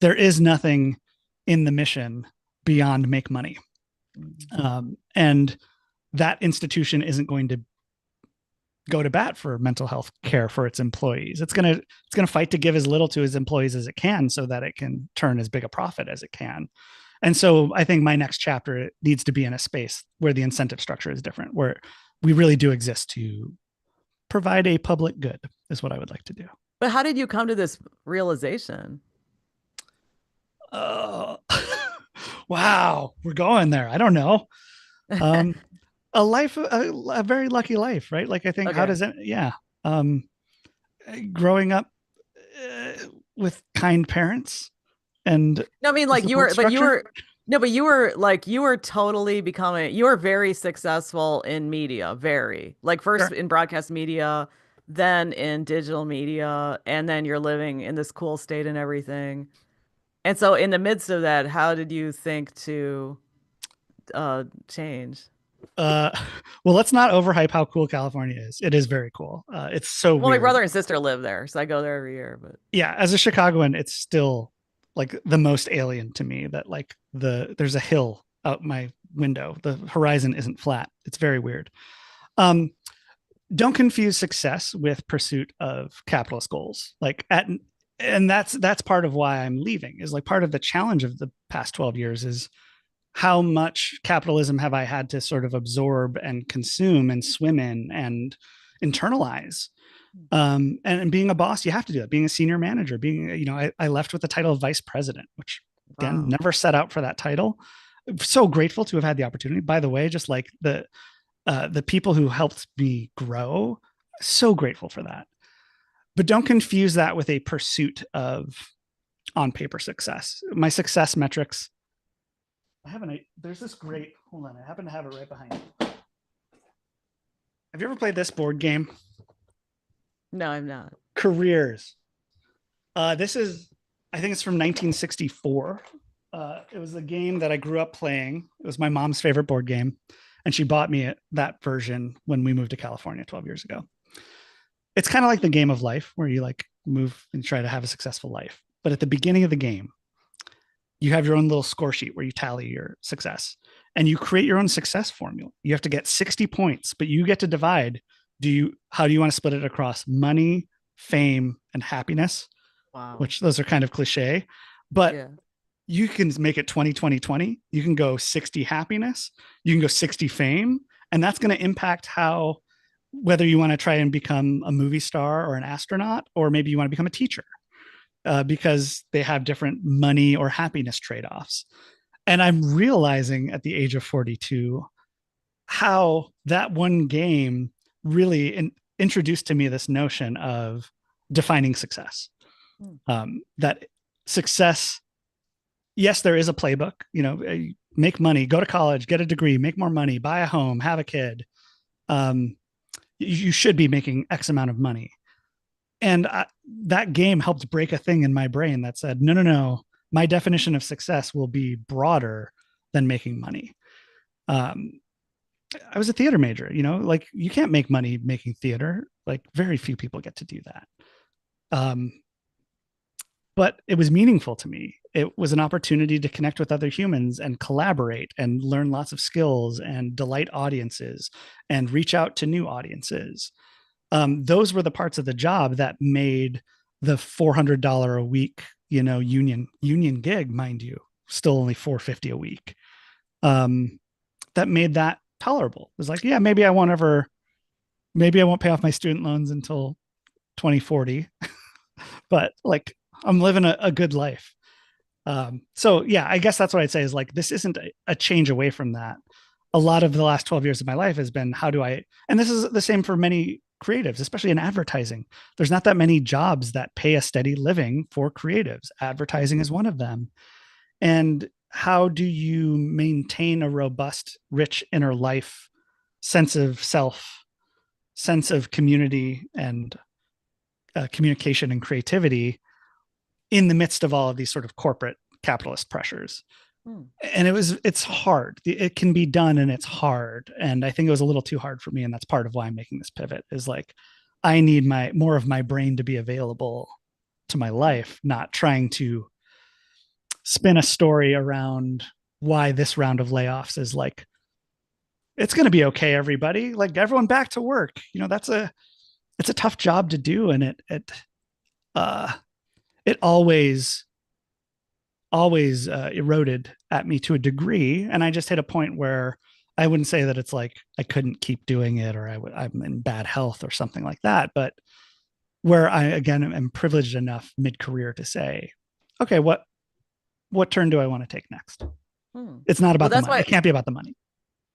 There is nothing in the mission beyond make money. And that institution isn't going to go to bat for mental health care for its employees. It's going to fight to give as little to its employees as it can so that it can turn as big a profit as it can. And so I think my next chapter needs to be in a space where the incentive structure is different, where we really do exist to provide a public good is what I would like to do. But how did you come to this realization? Wow, we're going there. I don't know. A very lucky life, right? Like I think, Okay. how does it? Yeah. Growing up with kind parents and No, I mean like you were totally becoming, you were very successful in media, very like first Sure. in broadcast media, then in digital media, and then you're living in this cool state and everything. And so in the midst of that, how did you think to change? Uh, well, let's not overhype how cool California is. It is very cool. It's so Well, my weird. brother and sister live there, so I go there every year, but Yeah, as a Chicagoan, it's still like the most alien to me that like there's a hill out my window. The horizon isn't flat. It's very weird. Um, don't confuse success with pursuit of capitalist goals. And that's part of why I'm leaving, is like part of the challenge of the past 12 years is how much capitalism have I had to sort of absorb and consume and swim in and internalize. And being a boss, you have to do it. Being a senior manager, I left with the title of vice president, which again, wow. never set out for that title. So grateful to have had the opportunity. By the way, just like the people who helped me grow, so grateful for that. But don't confuse that with a pursuit of on paper success. My success metrics. There's this great, hold on, I happen to have it right behind you. Have you ever played this board game? No, I'm not. Careers. This is, I think it's from 1964. It was a game that I grew up playing. It was my mom's favorite board game. And she bought me that version when we moved to California 12 years ago. It's kind of like the game of life where you like move and try to have a successful life. But at the beginning of the game, you have your own little score sheet where you tally your success. and you create your own success formula. You have to get 60 points, but you get to divide. How do you want to split it across money, fame, and happiness? Wow. Which those are kind of cliche, but Yeah. you can make it 20, 20, 20. You can go 60 happiness. You can go 60 fame. And that's going to impact whether you want to try and become a movie star or an astronaut, or maybe you want to become a teacher, because they have different money or happiness trade-offs. And I'm realizing at the age of 42 how that one game really introduced to me this notion of defining success. That success, yes, there is a playbook, make money, go to college, get a degree, make more money, buy a home, have a kid. You should be making X amount of money. And that game helped break a thing in my brain that said, no, no, no, my definition of success will be broader than making money. I was a theater major, like you can't make money making theater. Like very few people get to do that. But it was meaningful to me. It was an opportunity to connect with other humans and collaborate and learn lots of skills and delight audiences and reach out to new audiences. Those were the parts of the job that made the $400 a week, union gig, mind you, still only $450 a week. That made that tolerable. It was like, yeah, maybe I won't pay off my student loans until 2040, but like I'm living a good life. So yeah, I guess that's what I'd say is like, this isn't a change away from that. A lot of the last 12 years of my life has been, and this is the same for many creatives, especially in advertising. There's not that many jobs that pay a steady living for creatives. Advertising is one of them. And how do you maintain a robust, rich inner life, sense of self, sense of community and communication and creativity in the midst of all of these sort of corporate capitalist pressures? And it's hard. It can be done and it's hard. And I think it was a little too hard for me. And that's part of why I'm making this pivot, is like, I need more of my brain to be available to my life, not trying to spin a story around why this round of layoffs is like, it's going to be okay, everybody, like everyone back to work. It's a tough job to do. And it always eroded at me to a degree. And I just hit a point where I wouldn't say that it's like I couldn't keep doing it or I'm in bad health or something like that, but where I, again, am privileged enough mid-career to say, okay, what turn do I want to take next? It's not about the money. It can't be about the money.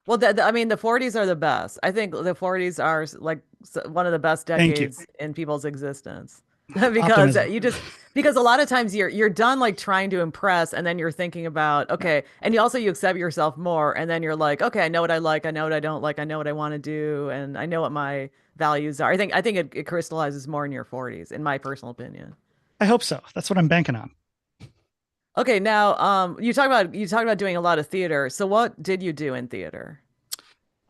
Well, I mean, the 40s are the best. I think the 40s are like one of the best decades in people's existence. Because because a lot of times you're done like trying to impress, and then you're thinking about, okay, and you accept yourself more, and then you're like, okay, I know what I like, I know what I don't like, I know what I want to do, and I know what my values are. I think it crystallizes more in your 40s, in my personal opinion. I hope so. That's what I'm banking on. Okay, now you talk about doing a lot of theater. So what did you do in theater?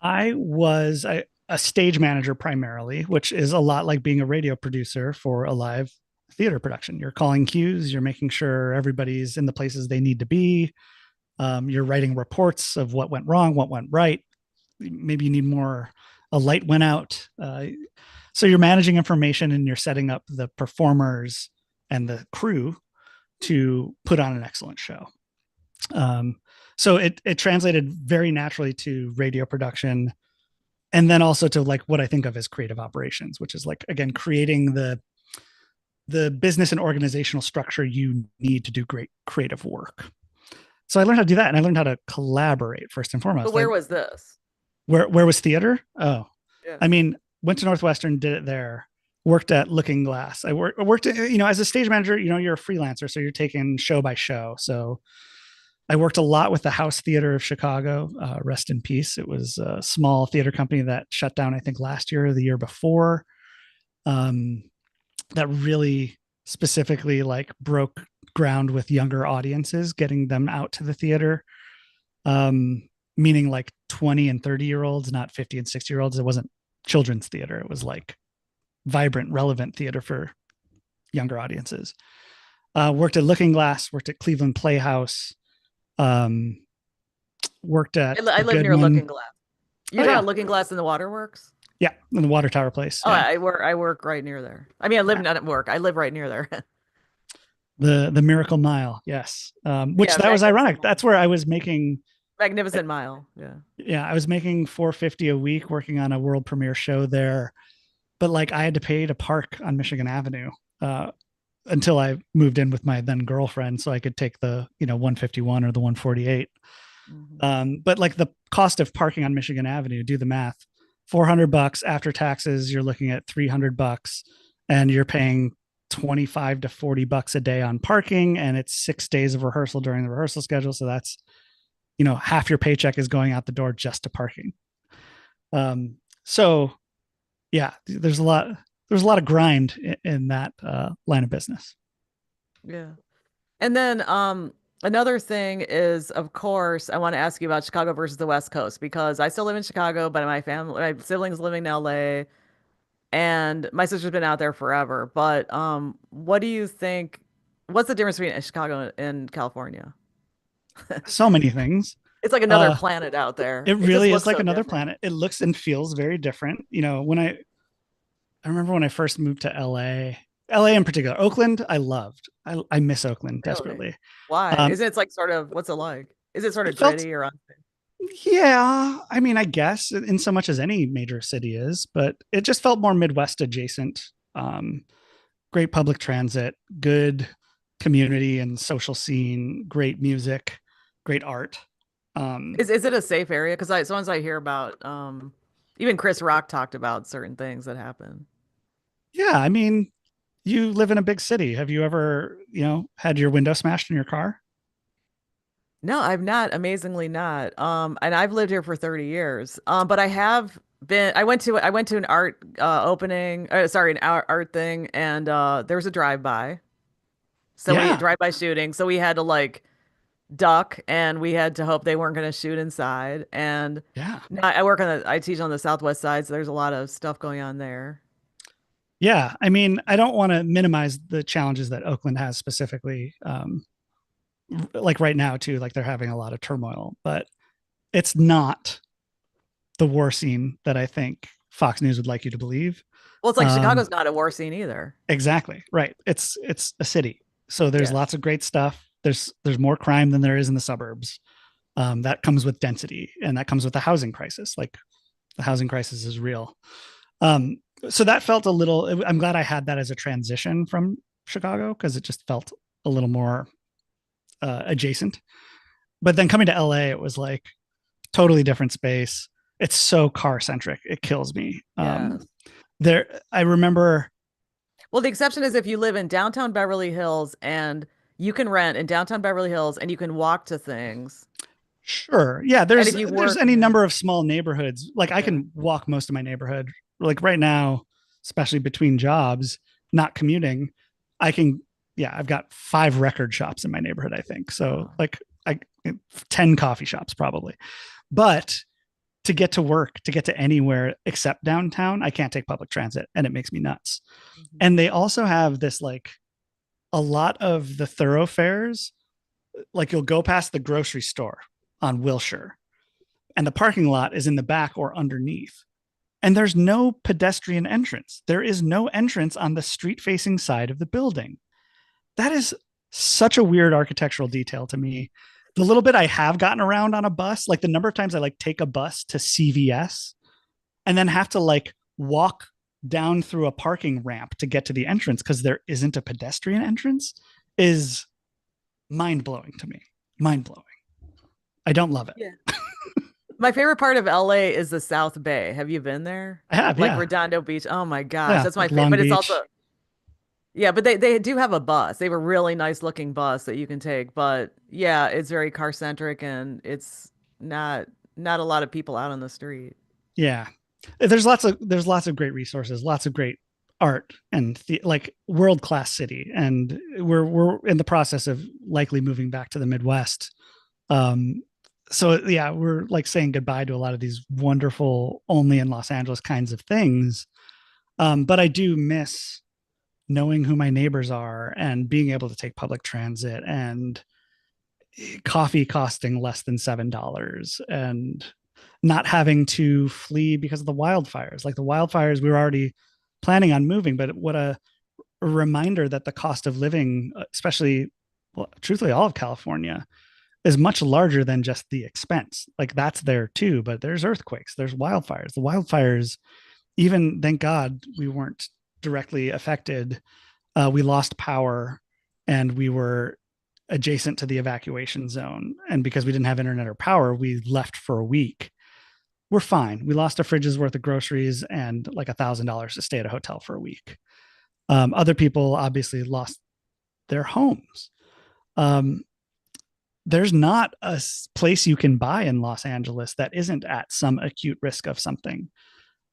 I was a stage manager primarily, which is a lot like being a radio producer for a live theater production. You're calling cues, you're making sure everybody's in the places they need to be. You're writing reports of what went wrong, what went right. Maybe you need a light went out. So you're managing information and you're setting up the performers and the crew to put on an excellent show. So it translated very naturally to radio production, and then also to like what I think of as creative operations, which is like, again, creating the business and organizational structure you need to do great creative work. So I learned how to do that, and I learned how to collaborate first and foremost. But where was this? Where was theater? Oh, yeah. I mean, went to Northwestern, did it there. Worked at Looking Glass. I worked, as a stage manager, you're a freelancer, so you're taking show by show. So I worked a lot with the House Theater of Chicago. Rest in peace. It was a small theater company that shut down, I think, last year or the year before. That really specifically like broke ground with younger audiences, getting them out to the theater. Meaning like 20 and 30-year-olds, not 50 and 60-year-olds. It wasn't children's theater. It was like vibrant, relevant theater for younger audiences. Worked at Looking Glass, worked at Cleveland Playhouse, worked at I the live near Goodman. Looking Glass. Oh You're talking yeah, about Looking Glass in the Waterworks? yeah, in the water tower place. Oh, Yeah, I work right near there. I mean, I live yeah. not at work. I live right near there. The Miracle Mile. Yes, which Yeah, that was Magnificent ironic. Mile. That's where I was making. Magnificent Mile. Yeah. Yeah, I was making 450 a week working on a world premiere show there, but like I had to pay to park on Michigan Avenue uh, until I moved in with my then girlfriend, so I could take the 151 or the 148. Hmm. But like the cost of parking on Michigan Avenue, do the math, $400 after taxes, you're looking at $300, and you're paying 25 to $40 a day on parking, and it's 6 days of rehearsal during the rehearsal schedule. So that's half your paycheck is going out the door just to parking. So yeah, there's a lot of grind in that line of business. Yeah. And then another thing is, of course, I want to ask you about Chicago versus the West Coast because I still live in Chicago, but my siblings living in LA, and my sister's been out there forever. But what do you think? What's the difference between Chicago and California? So many things. It's like another uh planet out there. it It just really is looks like so another different. planet. It looks and feels very different. When I remember when I first moved to LA in particular. Oakland I loved. I miss Oakland Really? desperately. Why? um Isn't it like sort of what's it like? Is it sort of it felt, gritty or yeah, I mean, I guess in so much as any major city is, but it just felt more Midwest adjacent. Great public transit, good community and social scene, great music, great art. is it a safe area? Because sometimes I hear about even Chris Rock talked about certain things that happen. Yeah, I mean, you live in a big city. Have you ever, had your window smashed in your car? No, I've not, amazingly not. And I've lived here for 30 years. But I went to an art opening, sorry, an art thing, and there was a drive-by. So we Yeah, drive-by shooting. So we had to like duck and we had to hope they weren't going to shoot inside. And yeah, now I teach on the Southwest side, so there's a lot of stuff going on there. yeah. I mean, I don't want to minimize the challenges that Oakland has specifically, like right now too. Like they're having a lot of turmoil, but it's not the war scene that I think Fox News would like you to believe. Well, it's like Um, Chicago's not a war scene either. exactly right. It's a city, so there's Yes. lots of great stuff. There's more crime than there is in the suburbs. That comes with density, and that comes with the housing crisis. Like the housing crisis is real. Um, so that felt a little. I'm glad I had that as a transition from Chicago because it just felt a little more adjacent. But then coming to LA, it was like totally different space. It's so car centric. It kills me. Yes. I remember. Well, the exception is if you live in downtown Beverly Hills and you can rent in downtown Beverly Hills and you can walk to things. Sure. Yeah, And there's if you there's work, any yeah, number of small neighborhoods. Like I yeah. can walk most of my neighborhood. Like right now, especially between jobs, not commuting, I can yeah, I've got 5 record shops in my neighborhood, I think. So Oh, like I 10 coffee shops probably. But to get to work, to get to anywhere except downtown, I can't take public transit and it makes me nuts. mhm. And they also have this like a lot of the thoroughfares, like you'll go past the grocery store on Wilshire and the parking lot is in the back or underneath. And there's no pedestrian entrance. There is no entrance on the street facing side of the building. That is such a weird architectural detail to me. The little bit I have gotten around on a bus, like the number of times I like take a bus to CVS and then have to like walk down through a parking ramp to get to the entrance because there isn't a pedestrian entrance is mind blowing to me. Mind blowing. I don't love it. Yeah. My favorite part of LA is the South Bay. Have you been there? I have, Like yeah. Redondo Beach. Oh my gosh, Yeah. that's my Like favorite. Long But it's also, Beach. yeah, but they do have a bus. They have a really nice looking bus that you can take. But yeah, it's very car centric and it's not not a lot of people out on the street. Yeah. There's lots of great resources, lots of great art and like world class city. And we're in the process of likely moving back to the Midwest. Um, so yeah, we're like saying goodbye to a lot of these wonderful only in Los Angeles kinds of things. But I do miss knowing who my neighbors are and being able to take public transit and coffee costing less than $7 and not having to flee because of the wildfires. Like the wildfires, we were already planning on moving, but what a reminder that the cost of living, especially, well, truthfully, all of California, is much larger than just the expense. Like that's there too, but there's earthquakes, there's wildfires. The wildfires, even thank God we weren't directly affected. We lost power and we were adjacent to the evacuation zone. And because we didn't have internet or power, we left for a week. We're fine. We lost a fridge's worth of groceries and like $1,000 to stay at a hotel for a week. Other people obviously lost their homes. Um, there's not a place you can buy in Los Angeles that isn't at some acute risk of something.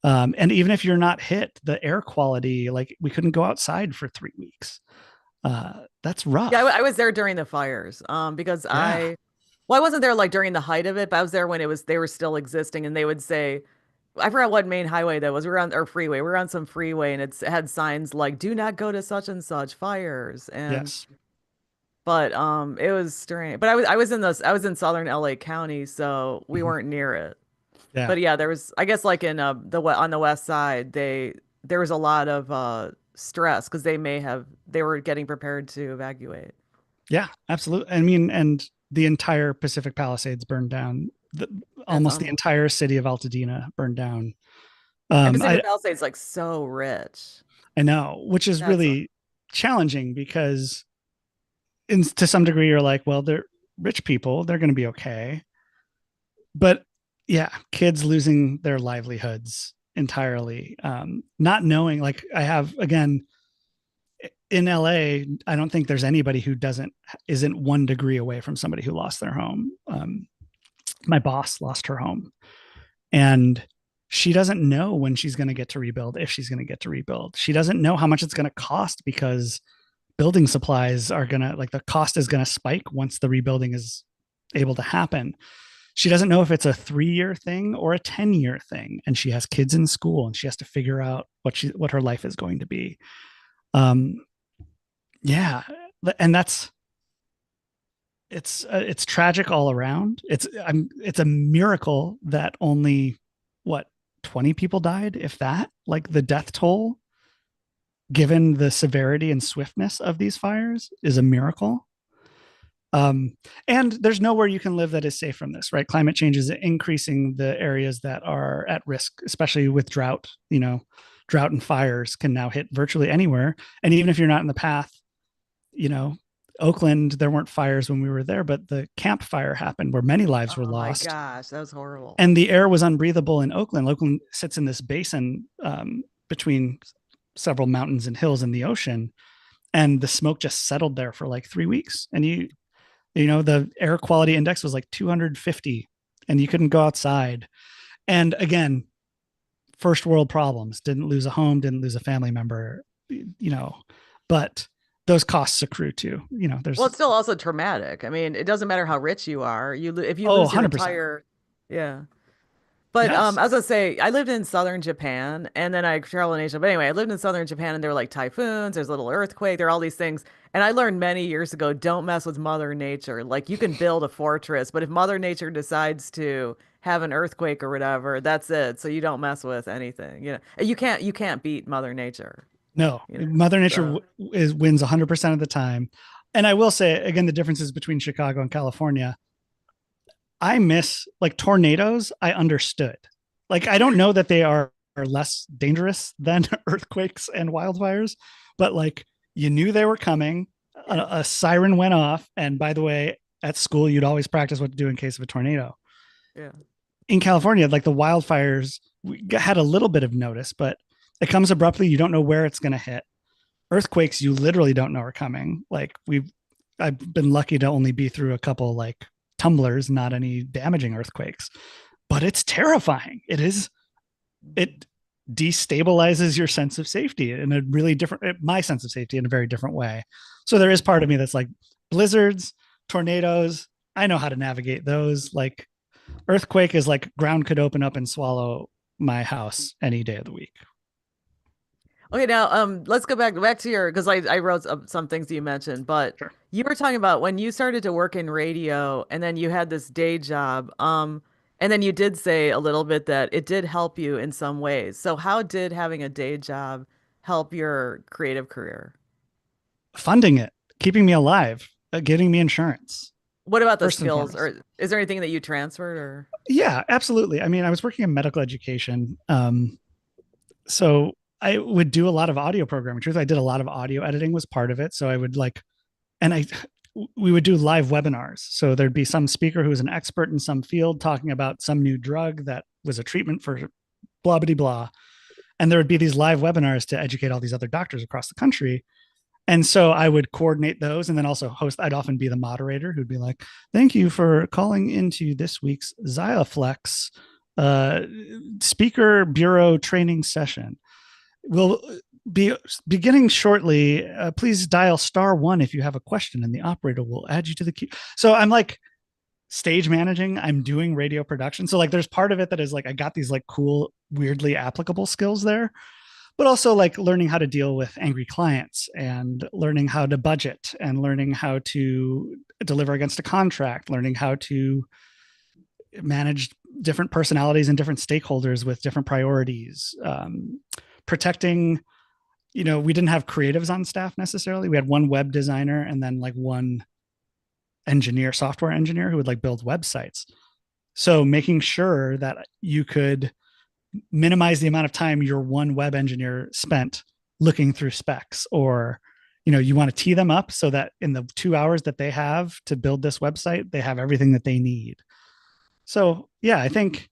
And even if you're not hit, the air quality, like we couldn't go outside for 3 weeks. That's rough. Yeah, I was there during the fires. Because Yeah. well, I wasn't there like during the height of it, but I was there when they were still existing, and they would say, I forgot what main highway that was. We were on or freeway. We were on some freeway, and it had signs like "Do not go to such and such fires." And Yes. but it was strange. But I was in southern LA County, so we Mhm. weren't near it. Yeah. But yeah, there was, I guess, like in on the west side, there was a lot of stress because they were getting prepared to evacuate. Yeah, absolutely. I mean, and the entire Pacific Palisades burned down. That's Almost the unbelievable. entire city of Altadena burned down. And Um, Pacific I Palisades like so rich. I know, which is That's really challenging because to some degree you're like, well, they're rich people, they're going to be okay. But yeah, kids losing their livelihoods entirely, not knowing. Like I have again in LA, I don't think there's anybody who isn't 1 degree away from somebody who lost their home. My boss lost her home, and she doesn't know when she's going to get to rebuild, if she's going to get to rebuild. She doesn't know how much it's going to cost because building supplies are going to, like, the cost is going to spike once the rebuilding is able to happen. She doesn't know if it's a 3-year thing or a 10-year thing. And she has kids in school and she has to figure out what her life is going to be. Um, yeah. And it's tragic all around. It's a miracle that only what 20 people died, if that. Like the death toll, given the severity and swiftness of these fires, is a miracle. Um, and there's nowhere you can live that is safe from this, right? Climate change is increasing the areas that are at risk, especially with drought. Drought and fires can now hit virtually anywhere. And even if you're not in the path, you know, Oakland, there weren't fires when we were there, but the Camp Fire happened where many lives were oh my lost. gosh, that was horrible. And the air was unbreathable in Oakland. Oakland sits in this basin between several mountains and hills in the ocean. And the smoke just settled there for like 3 weeks. And the air quality index was like 250 and you couldn't go outside. And again, first world problems, didn't lose a home, didn't lose a family member, but those costs accrue too. Well, There's, it's still also traumatic. I mean, it doesn't matter how rich you are. If you oh, lose your 100%. entire, yeah. But Yes. I was gonna say I lived in southern Japan and then I traveled in Asia. But anyway, I lived in southern Japan and there were like typhoons, there's a little earthquake, there are all these things. And I learned many years ago, don't mess with Mother Nature. Like you can build a fortress, but if Mother Nature decides to have an earthquake or whatever, that's it. So you don't mess with anything. You can't beat Mother Nature, No, you know. Mother Nature So wins 100% of the time. And I will say, again, the differences between Chicago and California, I miss like tornadoes. I understood. Like, I don't know that they are less dangerous than earthquakes and wildfires, but like you knew they were coming. yeah. A siren went off. And by the way, at school, you'd always practice what to do in case of a tornado. Yeah. In California, like the wildfires, we had a little bit of notice, but it comes abruptly. You don't know where it's going to hit. Earthquakes, you literally don't know are coming. I've been lucky to only be through a couple like tumblers, not any damaging earthquakes, but it's terrifying. It destabilizes your sense of safety in a really different, my sense of safety in a very different way. So there is part of me that's like blizzards, tornadoes. I know how to navigate those. Like earthquake is like ground could open up and swallow my house any day of the week. Okay, now let's go back to your because I wrote some things you mentioned, but Sure. you were talking about when you started to work in radio and then you had this day job, and then you did say a little bit that it did help you in some ways. So how did having a day job help your creative career? Funding it, keeping me alive, getting me insurance, What about the first and skills, foremost. or is there anything that you transferred or? Yeah, absolutely. I mean, I was working in medical education. So I would do a lot of audio programming. Truth, I did a lot of audio editing was part of it. So I would like, and I, we would do live webinars. So there'd be some speaker who was an expert in some field talking about some new drug that was a treatment for blah, blah, blah. And there would be these live webinars to educate all these other doctors across the country. And so I would coordinate those and then also host. I'd often be the moderator who'd be like, thank you for calling into this week's Xiaflex uh, speaker bureau training session. We'll be beginning shortly. Please dial *1 if you have a question, and the operator will add you to the queue. So I'm like stage managing. I'm doing radio production. So like, there's part of it that is like I got these like cool, weirdly applicable skills there, but also like learning how to deal with angry clients and learning how to budget and learning how to deliver against a contract, learning how to manage different personalities and different stakeholders with different priorities, protecting, we didn't have creatives on staff necessarily. We had one web designer and then like one engineer, software engineer who would like build websites. So making sure that you could minimize the amount of time your one web engineer spent looking through specs, or you want to tee them up so that in the 2 hours that they have to build this website, they have everything that they need. So yeah, I think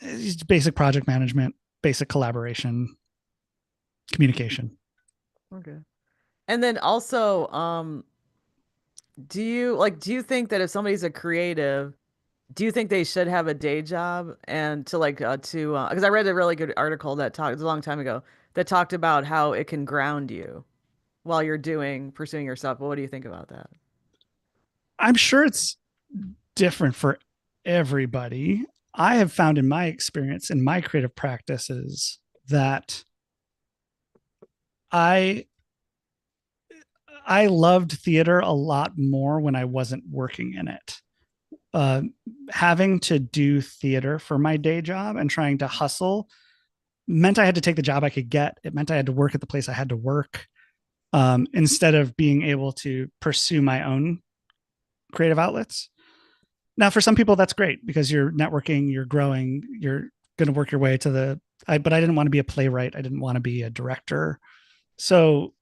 it's basic project management, basic collaboration, communication. Okay. And then also, do you think that if somebody's a creative, do you think they should have a day job and to because I read a really good article that talked, it was a long time ago, that talked about how it can ground you while you're pursuing yourself. But what do you think about that? I'm sure it's different for everybody. I have found in my experience in my creative practices that I I loved theater a lot more when I wasn't working in it. Uh, Having to do theater for my day job and trying to hustle meant I had to take the job I could get. It meant I had to work at the place I had to work, instead of being able to pursue my own creative outlets. Now, for some people, that's great because you're networking, you're growing, you're going to work your way to but I didn't want to be a playwright. I didn't want to be a director. So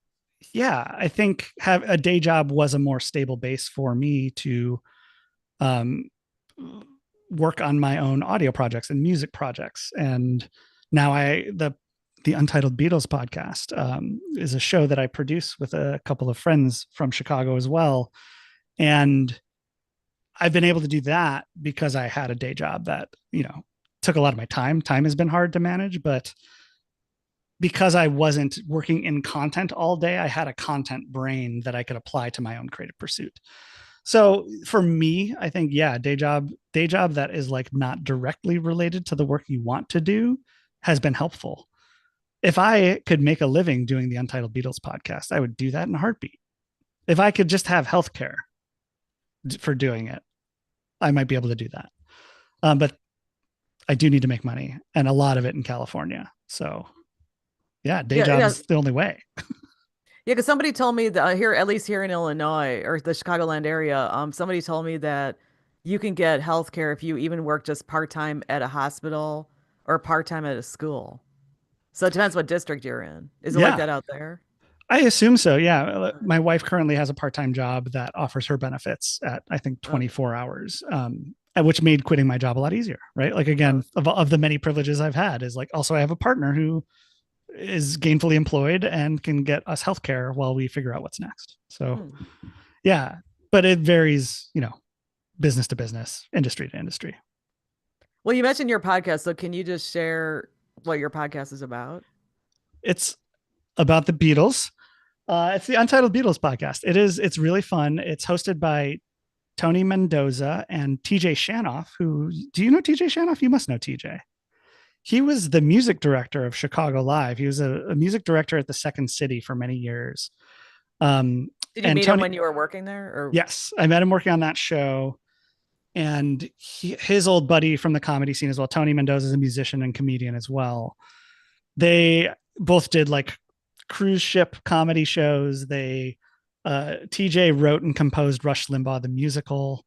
yeah, I think have a day job was a more stable base for me to um, work on my own audio projects and music projects. And now the Untitled Beatles podcast is a show that I produce with a couple of friends from Chicago as well. And I've been able to do that because I had a day job that, took a lot of my time. Time has been hard to manage, but because I wasn't working in content all day, I had a content brain that I could apply to my own creative pursuit. So for me, I think, yeah, day job that is like not directly related to the work you want to do has been helpful. If I could make a living doing the Untitled Beatles podcast, I would do that in a heartbeat. If I could just have healthcare for doing it, I might be able to do that. But I do need to make money, and a lot of it in California. So yeah, day Yeah, job yeah, is the only way. yeah. Because somebody told me that here, at least here in Illinois or the Chicagoland area, somebody told me that you can get health care if you even work just part-time at a hospital or part-time at a school. So it depends what district you're in. Is it like Yeah, that out there? I assume so. Yeah. My wife currently has a part-time job that offers her benefits at, I think, Okay. 24 hours, which made quitting my job a lot easier. Right. Like, Oh, again, of the many privileges I've had is like, also I have a partner who is gainfully employed and can get us healthcare while we figure out what's next. So hmm. yeah, but it varies, business to business, industry to industry. Well, you mentioned your podcast, so can you just share what your podcast is about? It's about the Beatles. It's the Untitled Beatles podcast. It's really fun. It's hosted by Tony Mendoza and TJ Shanoff, who, do you know TJ Shanoff? You must know TJ. He was the music director of Chicago Live. He was a music director at the Second City for many years. Did you And meet him Tony, when you were working there? Or yes, I met him working on that show. And his old buddy from the comedy scene as well, Tony Mendoza, is a musician and comedian as well. They both did like cruise ship comedy shows. TJ wrote and composed Rush Limbaugh the musical,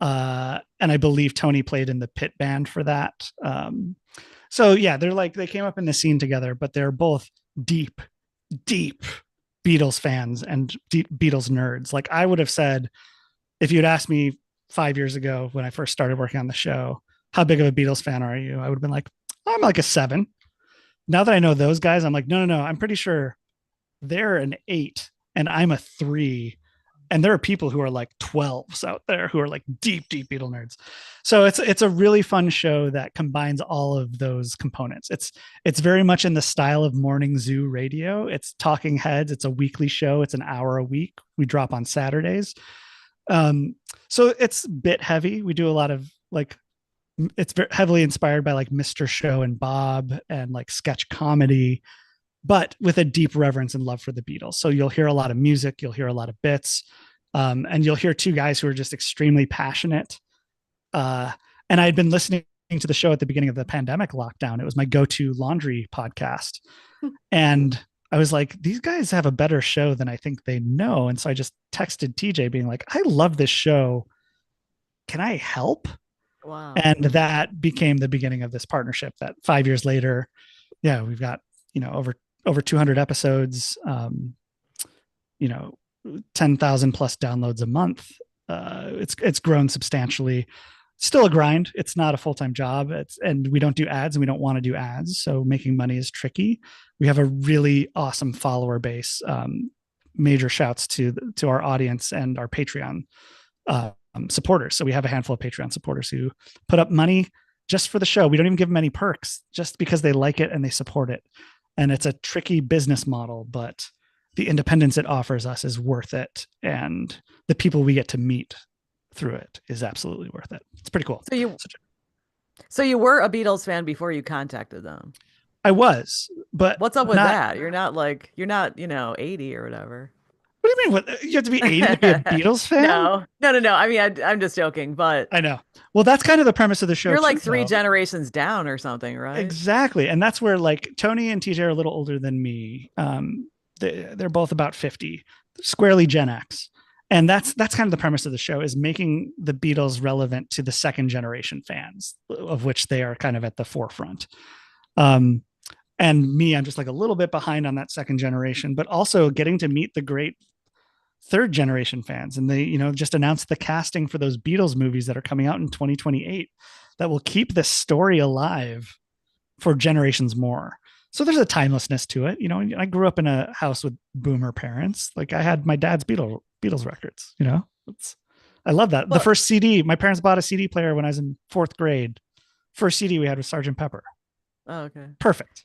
and I believe Tony played in the pit band for that. So yeah, they came up in the scene together, but they're both deep, deep Beatles fans and deep Beatles nerds. Like I would have said, if you'd asked me 5 years ago when I first started working on the show, how big of a Beatles fan are you? I would have been like, I'm like a 7. Now that I know those guys, I'm like, no. I'm pretty sure they're an 8 and I'm a 3. And there are people who are like 12s out there who are like deep, deep Beatle nerds. So it's a really fun show that combines all of those components. It's very much in the style of Morning Zoo radio. It's talking heads. It's a weekly show. It's an hour a week. We drop on Saturdays. So it's a bit heavy. We do a lot of like, it's very heavily inspired by like Mr. Show and Bob and like sketch comedy, but with a deep reverence and love for the Beatles. So you'll hear a lot of music, you'll hear a lot of bits, and you'll hear two guys who are just extremely passionate. And I had been listening to the show at the beginning of the pandemic lockdown. It was my go-to laundry podcast. And I was like, these guys have a better show than I think they know. And so I just texted TJ being like, I love this show. Can I help? wow. And that became the beginning of this partnership that 5 years later, yeah, we've got, over 200 episodes, 10,000 plus downloads a month. It's grown substantially. Still a grind. It's not a full-time job. And we don't do ads and we don't want to do ads. So making money is tricky. We have a really awesome follower base. Major shouts to our audience and our Patreon supporters. So we have a handful of Patreon supporters who put up money just for the show. We don't even give them any perks, just because they like it and they support it. And it's a tricky business model, but the independence it offers us is worth it. And the people we get to meet through it is absolutely worth it. It's pretty cool. So you were a Beatles fan before you contacted them. I was, but what's up with that? You're not 80 or whatever. What do you mean? What, you have to be 80 to be a Beatles fan? No. I mean, I'm just joking, but I know. Well, that's kind of the premise of the show. You're like 3 generations down or something, right? Exactly. And that's where like Tony and TJ are a little older than me. They're both about 50, squarely Gen X. And that's kind of the premise of the show, is making the Beatles relevant to the second generation fans, of which they are kind of at the forefront. And me, I'm just like a little bit behind on that second generation, but also getting to meet the great third generation fans. And they, just announced the casting for those Beatles movies that are coming out in 2028 that will keep this story alive for generations more. So there's a timelessness to it. I grew up in a house with boomer parents. Like I had my dad's Beatles records, I love that. The first CD, my parents bought a CD player when I was in 4th grade. First CD we had was Sgt. Pepper. Oh, okay. Perfect.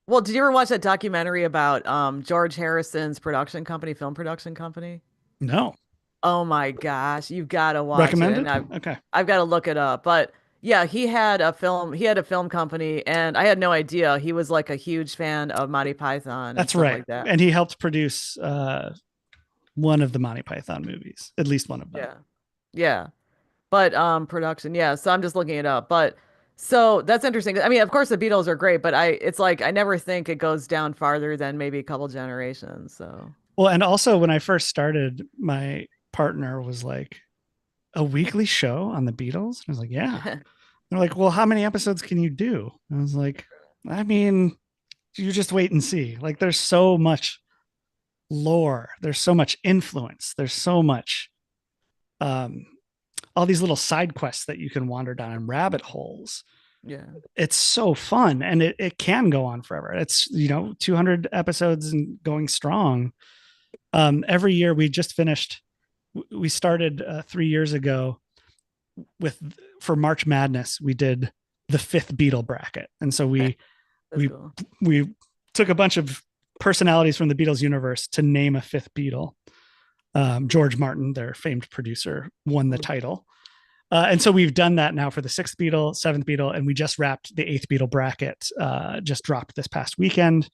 Well, did you ever watch that documentary about George Harrison's film production company? No. Oh my gosh, you've got to watch Recommended? it. Okay. I've got to look it up. But yeah, he had a film company, and I had no idea he was like a huge fan of Monty Python. That's right. Like that. And he helped produce one of the Monty Python movies, at least one of them. Yeah. But production, yeah. So I'm just looking it up. But so that's interesting. I mean, of course the Beatles are great, but it's like I never think it goes down farther than maybe a couple generations. So well, and also when I first started, my partner was like, a weekly show on the Beatles? I was like, yeah. They're like, well, how many episodes can you do? I was like, I mean, you just wait and see. Like there's so much lore, there's so much influence, there's so much all these little side quests that you can wander down in rabbit holes. Yeah, it's so fun, and it can go on forever. It's 200 episodes and going strong. Every year we started 3 years ago for March Madness. We did the 5th Beatle bracket, and so we cool. we took a bunch of personalities from the Beatles universe to name a 5th Beatle. George Martin, their famed producer, won the title. And so we've done that now for the sixth Beatle, seventh Beatle, and we just wrapped the eighth Beatle bracket, just dropped this past weekend.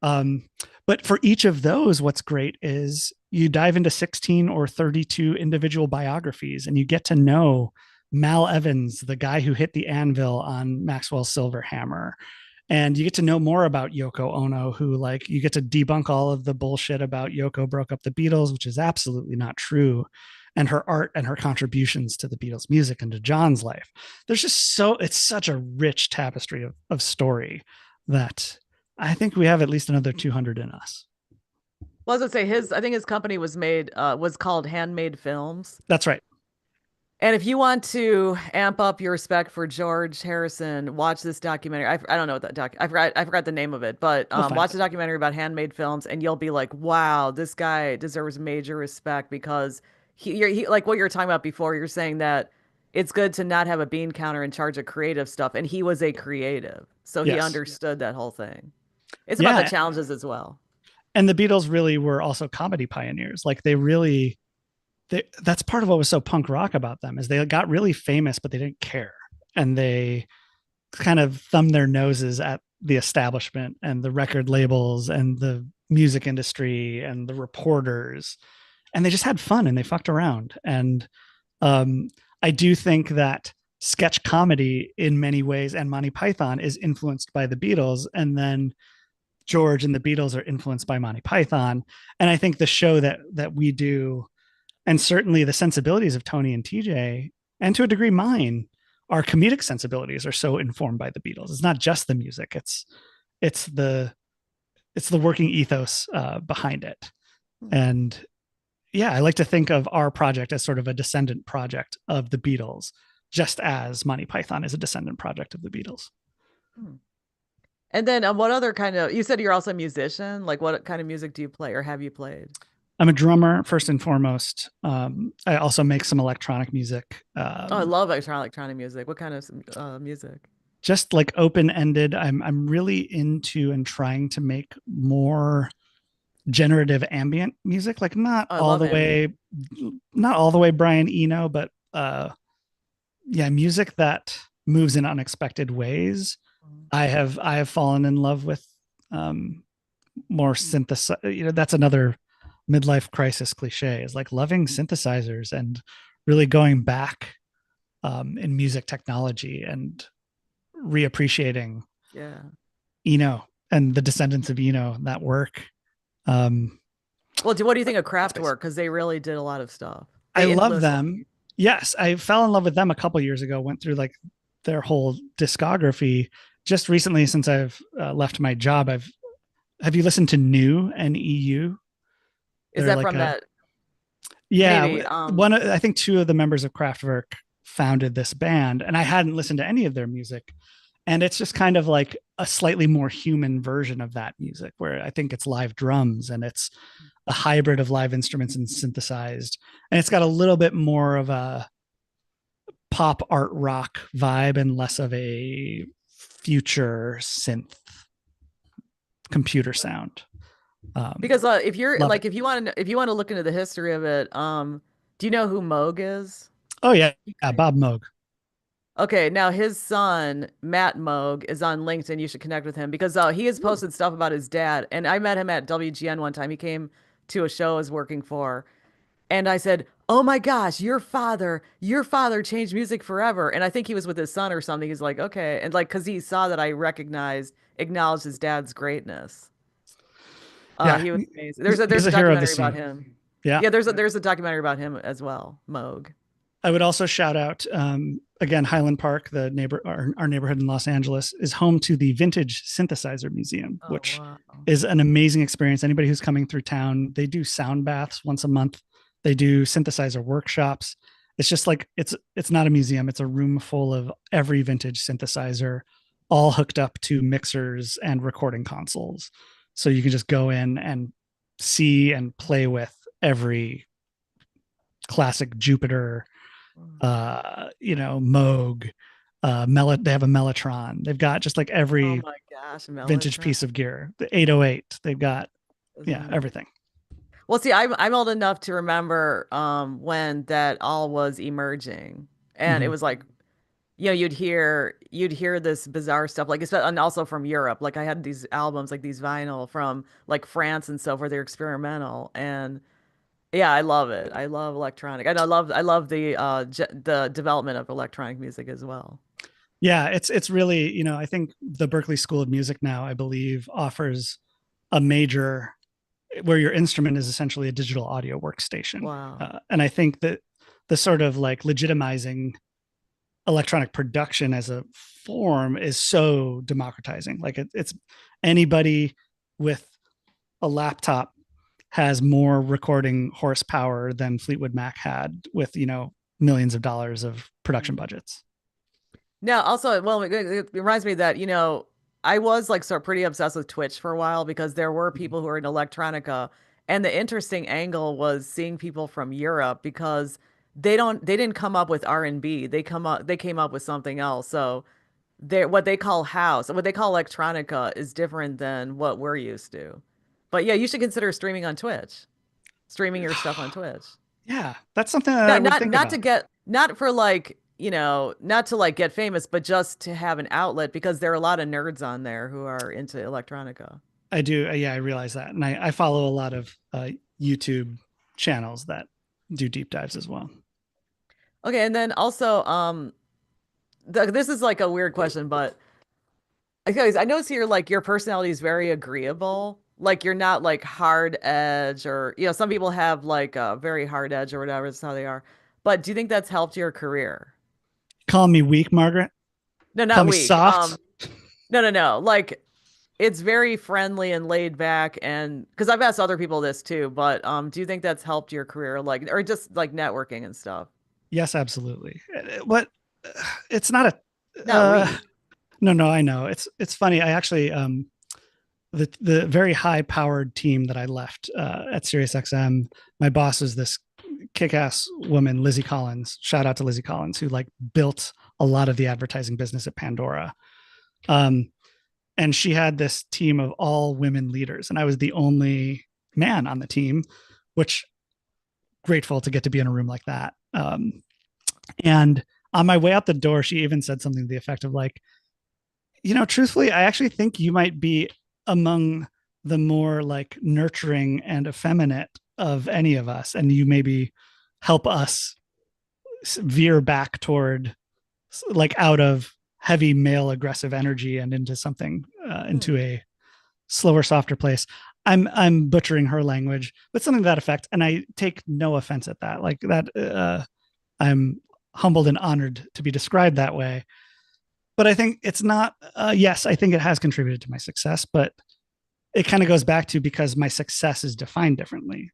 Um, but for each of those, what's great is you dive into 16 or 32 individual biographies and you get to know Mal Evans, the guy who hit the anvil on Maxwell's Silver Hammer. And you get to know more about Yoko Ono, who, like, you get to debunk all of the bullshit about Yoko broke up the Beatles, which is absolutely not true, and her art and her contributions to the Beatles' music and to John's life. There's just it's such a rich tapestry of story that I think we have at least another 200 in us. Well, I was gonna say I think his company was called Handmade Films. That's right. And if you want to amp up your respect for George Harrison, watch this documentary. I don't know what I forgot the name of it, but watch the documentary about Handmade Films, and you'll be like, wow, this guy deserves major respect because he like what you were talking about before. You're saying that it's good to not have a bean counter in charge of creative stuff, and he was a creative, so he Yes. understood that whole thing. It's about Yeah. the challenges as well. And the Beatles really were also comedy pioneers. Like that's part of what was so punk rock about them is they got really famous, but they didn't care. And they kind of thumbed their noses at the establishment and the record labels and the music industry and the reporters. And they just had fun and they fucked around. And I do think that sketch comedy in many ways and Monty Python is influenced by the Beatles. And then George and the Beatles are influenced by Monty Python. And I think the show that we do, and certainly the sensibilities of Tony and TJ, and to a degree mine, our comedic sensibilities are so informed by the Beatles. It's not just the music; it's the working ethos behind it. And yeah, I like to think of our project as sort of a descendant project of the Beatles, just as Monty Python is a descendant project of the Beatles. And then what other you said you're also a musician? Like what kind of music do you play or have you played? I'm a drummer first and foremost. I also make some electronic music. I love electronic music. What kind of music? Just like open-ended. I'm really into and trying to make more generative ambient music, like not all the way Brian Eno, but yeah, music that moves in unexpected ways. I have fallen in love with more synthesizer. That's another midlife crisis cliche, is like loving synthesizers and really going back in music technology and reappreciating Eno and the descendants of Eno, that work. Well, what do you think of Kraftwerk? Because they really did a lot of stuff. I love them. Yes, I fell in love with them a couple years ago. Went through like their whole discography. Just recently, since I've left my job, have you listened to New and EU? Is that like from that? Yeah, maybe, I think two of the members of Kraftwerk founded this band, and I hadn't listened to any of their music. And it's just kind of like a slightly more human version of that music, where I think it's live drums and it's a hybrid of live instruments and synthesized. And it's got a little bit more of a pop art rock vibe and less of a future synth computer sound. Because if you want to look into the history of it, do you know who Moog is? Oh yeah, Bob Moog. Okay, now his son Matt Moog is on LinkedIn. You should connect with him because he has posted stuff about his dad, and I met him at WGN one time. He came to a show I was working for, and I said, "Oh my gosh, your father changed music forever." And I think he was with his son or something. He's like, "Okay," and like because he saw that I acknowledged his dad's greatness. Yeah, he was amazing. There's a documentary about him. Yeah, there's a documentary about him as well, Moog. I would also shout out again, Highland Park, our neighborhood in Los Angeles, is home to the Vintage Synthesizer Museum, which is an amazing experience. Anybody who's coming through town, they do sound baths once a month. They do synthesizer workshops. It's just like it's not a museum. It's a room full of every vintage synthesizer, all hooked up to mixers and recording consoles. So you can just go in and see and play with every classic Jupiter, Moog, they have a Mellotron. They've got just like every vintage piece of gear. The 808. They've got everything. Well, see, I'm old enough to remember when that all was emerging. and it was like, you'd hear this bizarre stuff, like, and also from Europe. Like I had these albums, like these vinyl from like France and so forth. They're experimental, and yeah, I love it. I love electronic, and I love the development of electronic music as well. Yeah, it's really, I think the Berklee School of Music now, I believe, offers a major where your instrument is essentially a digital audio workstation. Wow. And I think that the sort of like legitimizing electronic production as a form is so democratizing. Like it's anybody with a laptop has more recording horsepower than Fleetwood Mac had with, millions of dollars of production budgets. Now, also, well, it reminds me that, I was like sort of pretty obsessed with Twitch for a while because there were people who were in electronica. And the interesting angle was seeing people from Europe because they didn't come up with R&B. They came up with something else. So what they call house, what they call electronica is different than what we're used to. But yeah, you should consider streaming on Twitch, streaming your stuff on Twitch. Yeah, that's something that I Not would not think not to about. get not for like, not to like get famous, but just to have an outlet because there are a lot of nerds on there who are into electronica. I do. Yeah, I realize that. And I follow a lot of YouTube channels that do deep dives as well. Okay, and then also, this is like a weird question, but because I notice here, like your personality is very agreeable. Like you're not like hard edge, or some people have like a very hard edge or whatever. That's how they are. But do you think that's helped your career? Call me weak, Margaret. No, Call not me weak. soft. No, no, no. Like it's very friendly and laid back, and because I've asked other people this too, but do you think that's helped your career, like, or just like networking and stuff? Yes, absolutely. What? It's not a. Not weak. No, no, I know. It's funny. I actually the very high powered team that I left at SiriusXM. My boss is this kick-ass woman, Lizzie Collins. Shout out to Lizzie Collins, who like built a lot of the advertising business at Pandora. Um, and she had this team of all women leaders, and I was the only man on the team, which grateful to get to be in a room like that. And on my way out the door, she even said something to the effect of like, truthfully, I actually think you might be among the more like nurturing and effeminate of any of us, and you maybe help us veer back toward like out of heavy male aggressive energy and into something into a slower, softer place. I'm butchering her language, but something to that effect, and I take no offense at that. Like that, I'm humbled and honored to be described that way. But I think it's not. Yes, I think it has contributed to my success, but it kind of goes back to because my success is defined differently,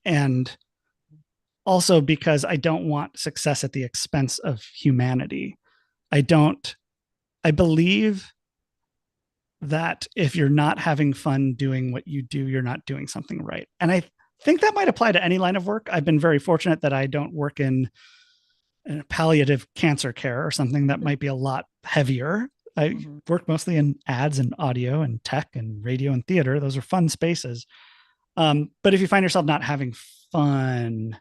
and also because I don't want success at the expense of humanity. I don't. I believe that if you're not having fun doing what you do, you're not doing something right. And I think that might apply to any line of work. I've been very fortunate that I don't work in palliative cancer care or something that might be a lot heavier. I work mostly in ads and audio and tech and radio and theater. Those are fun spaces. But if you find yourself not having fun,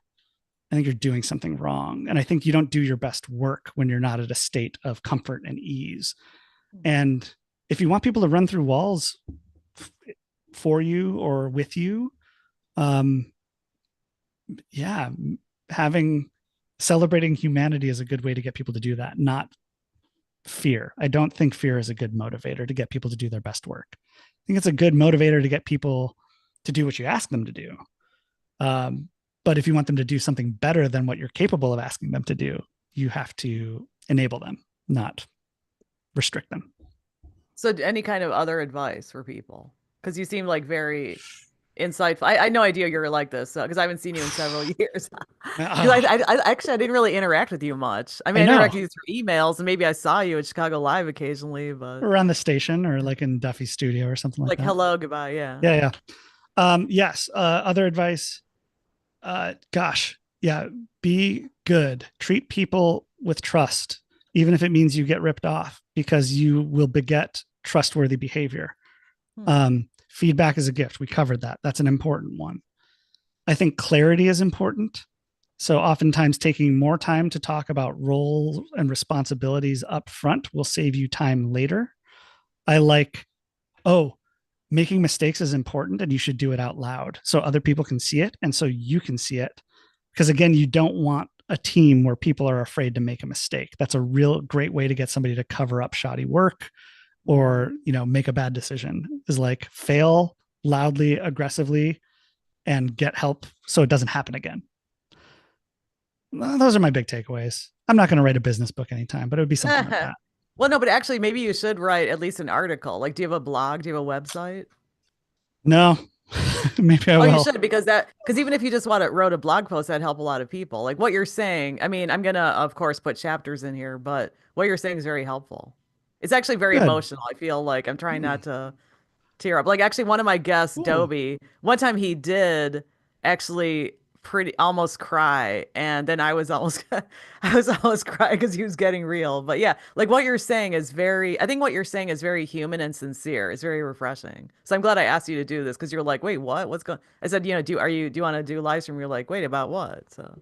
I think you're doing something wrong. And I think you don't do your best work when you're not at a state of comfort and ease. And if you want people to run through walls for you or with you, yeah, celebrating humanity is a good way to get people to do that, not fear. I don't think fear is a good motivator to get people to do their best work. I think it's a good motivator to get people to do what you ask them to do. But if you want them to do something better than what you're capable of asking them to do, you have to enable them, not restrict them. So any kind of other advice for people? Because you seem like very insightful. I had no idea you were like this because I haven't seen you in several years. Because I didn't really interact with you much. I mean, I I know. interacted with you through emails, and maybe I saw you at Chicago Live occasionally, but Around the station or like in Duffy's studio or something like like that. hello, goodbye, yeah. Yeah, yeah. Yes. Other advice. Gosh, yeah. Be good. Treat people with trust, even if it means you get ripped off, because you will beget trustworthy behavior. Feedback is a gift. We covered that. That's an important one. I think clarity is important. So oftentimes taking more time to talk about roles and responsibilities up front will save you time later. I like, oh, making mistakes is important and you should do it out loud so other people can see it and so you can see it. Because again, you don't want a team where people are afraid to make a mistake. That's a real great way to get somebody to cover up shoddy work or, make a bad decision, is like fail loudly, aggressively, and get help so it doesn't happen again. Those are my big takeaways. I'm not going to write a business book anytime, but it would be something like that. Well, no, but actually, maybe you should write at least an article. Like, do you have a blog? Do you have a website? No, maybe I Oh, you will. should, because even if you just wrote a blog post, that'd help a lot of people. Like what you're saying. I mean, I'm gonna, of course, put chapters in here, but what you're saying is very helpful. It's actually very Good. emotional. I feel like I'm trying not to tear up. Like actually one of my guests, Ooh. Dobie, one time he did actually pretty almost cry. And then I was almost I was almost crying because he was getting real. But yeah, like what you're saying is I think what you're saying is very human and sincere. It's very refreshing. So I'm glad I asked you to do this because you're like, wait, what? What's going I said, do you want to do live stream? You're like, wait, about what? So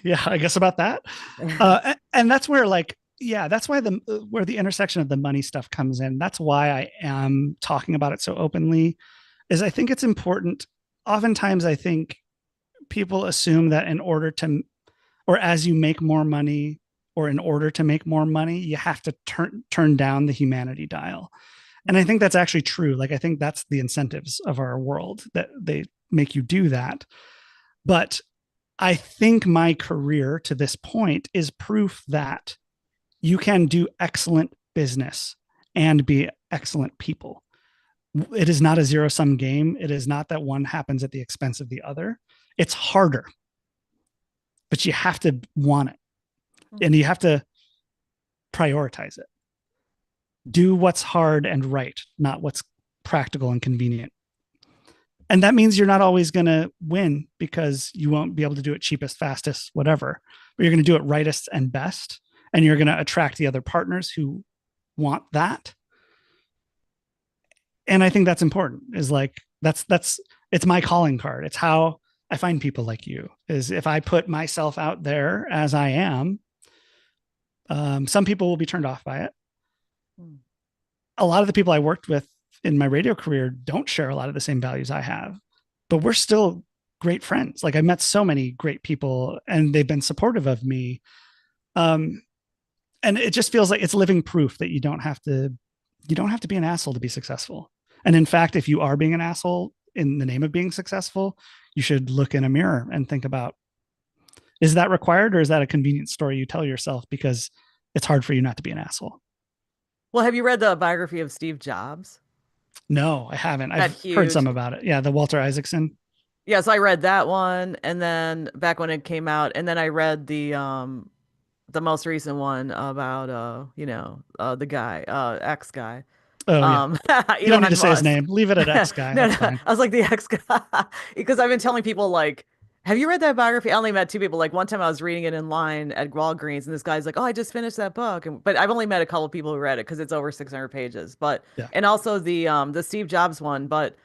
Yeah, I guess about that. And that's where that's why where the intersection of the money stuff comes in. That's why I am talking about it so openly, is I think it's important. Oftentimes I think people assume that in order to, or as you make more money, or in order to make more money, you have to turn down the humanity dial. And I think that's actually true. Like, I think that's the incentives of our world, that they make you do that. But I think my career to this point is proof that you can do excellent business and be excellent people. It is not a zero sum game. It is not that one happens at the expense of the other. It's harder, but you have to want it and you have to prioritize it. Do what's hard and right, not what's practical and convenient. And that means you're not always going to win because you won't be able to do it cheapest, fastest, whatever, but you're going to do it rightest and best. And you're going to attract the other partners who want that. And I think that's important, is like, it's my calling card. It's how I find people like you, is if I put myself out there as I am, some people will be turned off by it. A lot of the people I worked with in my radio career don't share a lot of the same values I have, but we're still great friends. Like, I met so many great people and they've been supportive of me. And it just feels like it's living proof that you don't have to be an asshole to be successful. And in fact, if you are being an asshole in the name of being successful, you should look in a mirror and think about, is that required, or is that a convenient story you tell yourself because it's hard for you not to be an asshole? well, have you read the biography of Steve Jobs? No, I haven't. That I've heard huge. some about it. Yeah, the Walter Isaacson. Yes, I read that one, and then back when it came out, and then I read the most recent one about the guy, ex guy. Oh yeah. You don't need to Elon say his Musk. name. Leave it at X guy. No, That's no, fine. I was like the ex guy because I've been telling people like, have you read that biography? I only met two people. Like one time I was reading it in line at Walgreens, and this guy's like, "Oh, I just finished that book," but I've only met a couple of people who read it because it's over 600 pages. But Yeah. and also the Steve Jobs one, but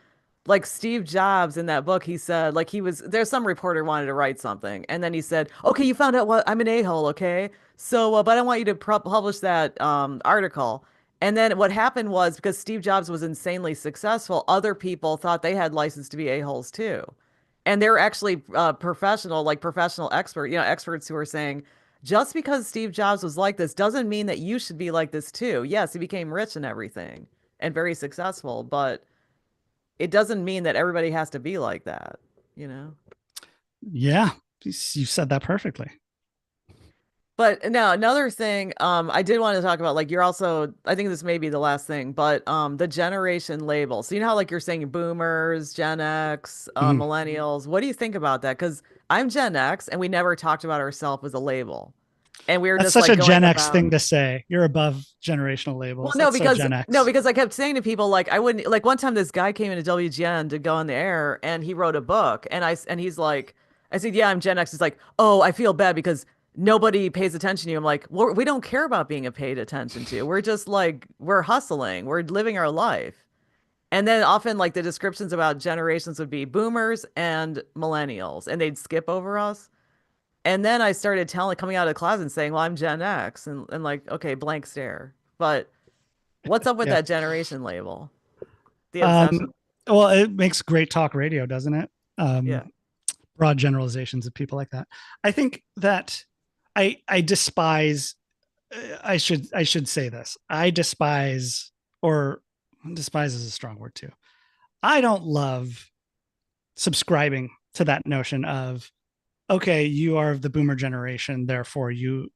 like Steve Jobs in that book, he said like there's some reporter wanted to write something, and then he said, "Okay, you found out what I'm an a-hole, okay? So, but I don't want you to publish that article." And then what happened was because Steve Jobs was insanely successful, other people thought they had license to be a-holes too. And they're actually professional experts who are saying, just because Steve Jobs was like this doesn't mean that you should be like this too. Yes, he became rich and everything and very successful, but it doesn't mean that everybody has to be like that, you know? Yeah. You said that perfectly. But now another thing, I did want to talk about, like you're also, I think this may be the last thing, but the generation label. So you know how like you're saying boomers, Gen X, Mhm. millennials. What do you think about that? Because I'm Gen X and we never talked about ourselves as a label. And we were That's just such like a going Gen X about thing to say. You're above generational well, labels. no, That's so because Gen no, X. because I kept saying to people like I wouldn't like one time this guy came into WGN to go on the air and he wrote a book and he's like I said, yeah, I'm Gen X. He's like, oh, I feel bad because nobody pays attention to you. I'm like, well, we don't care about being paid attention to. We're just like we're hustling. We're living our life. And then often like the descriptions about generations would be boomers and millennials and they'd skip over us. And then I started coming out of the closet and saying, well, I'm Gen X, and like, okay, blank stare. But what's up with Yeah. that generation label? The Um, obsession. well, it makes great talk radio, doesn't it? Yeah. Broad generalizations of people like that. I think that I despise. I should say this. I despise, or despise is a strong word too. I don't love subscribing to that notion of, okay, you are of the boomer generation, therefore you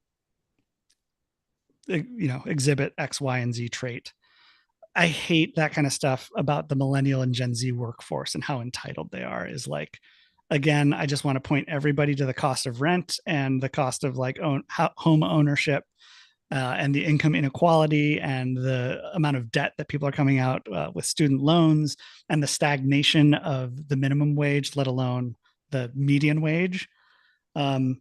exhibit X, Y, and Z trait. I hate that kind of stuff about the millennial and Gen Z workforce and how entitled they are. Is like, again, I just want to point everybody to the cost of rent and the cost of like home ownership, and the income inequality and the amount of debt that people are coming out with student loans, and the stagnation of the minimum wage, let alone the median wage. Um,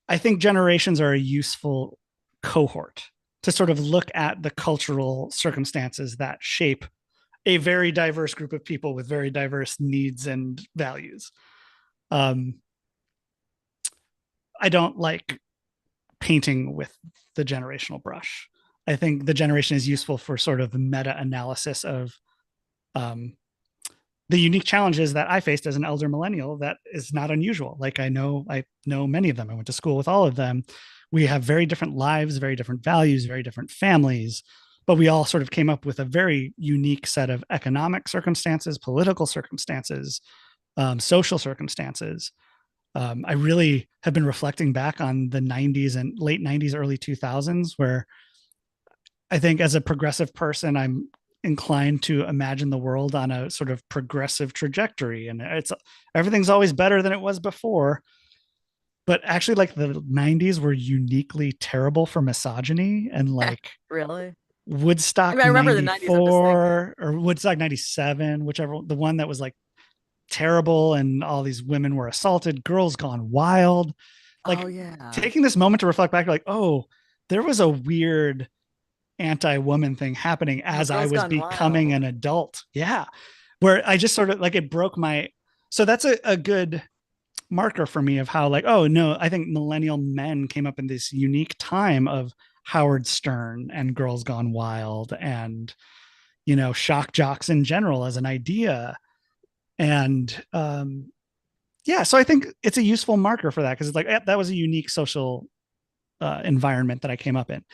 I think generations are a useful cohort to sort of look at the cultural circumstances that shape a very diverse group of people with very diverse needs and values. Um, I don't like painting with the generational brush. I think the generation is useful for sort of meta analysis of um, the unique challenges that I faced as an elder millennial. That is not unusual. Like I know many of them. I went to school with all of them. We have very different lives, very different values, very different families, but we all sort of came up with a very unique set of economic circumstances, political circumstances, social circumstances. I really have been reflecting back on the 90s and late 90s, early 2000s, where I think as a progressive person, I'm inclined to imagine the world on a sort of progressive trajectory. And it's everything's always better than it was before. But actually, like the 90s were uniquely terrible for misogyny, and like Really? I Woodstock mean, I remember the 90s. I'm just thinking. 94 or Woodstock 97, whichever, the one that was like terrible and all these women were assaulted, Girls Gone Wild. Oh Like yeah. taking this moment to reflect back, like, oh, there was a weird anti-woman thing happening Oh, as I Girls was Gone becoming Wild. an adult. Yeah. Where I just sort of like it broke my, so that's a good marker for me of how like, oh no, I think millennial men came up in this unique time of Howard Stern and Girls Gone Wild and shock jocks in general as an idea. And yeah, so I think it's a useful marker for that because it's like that was a unique social environment that I came up in.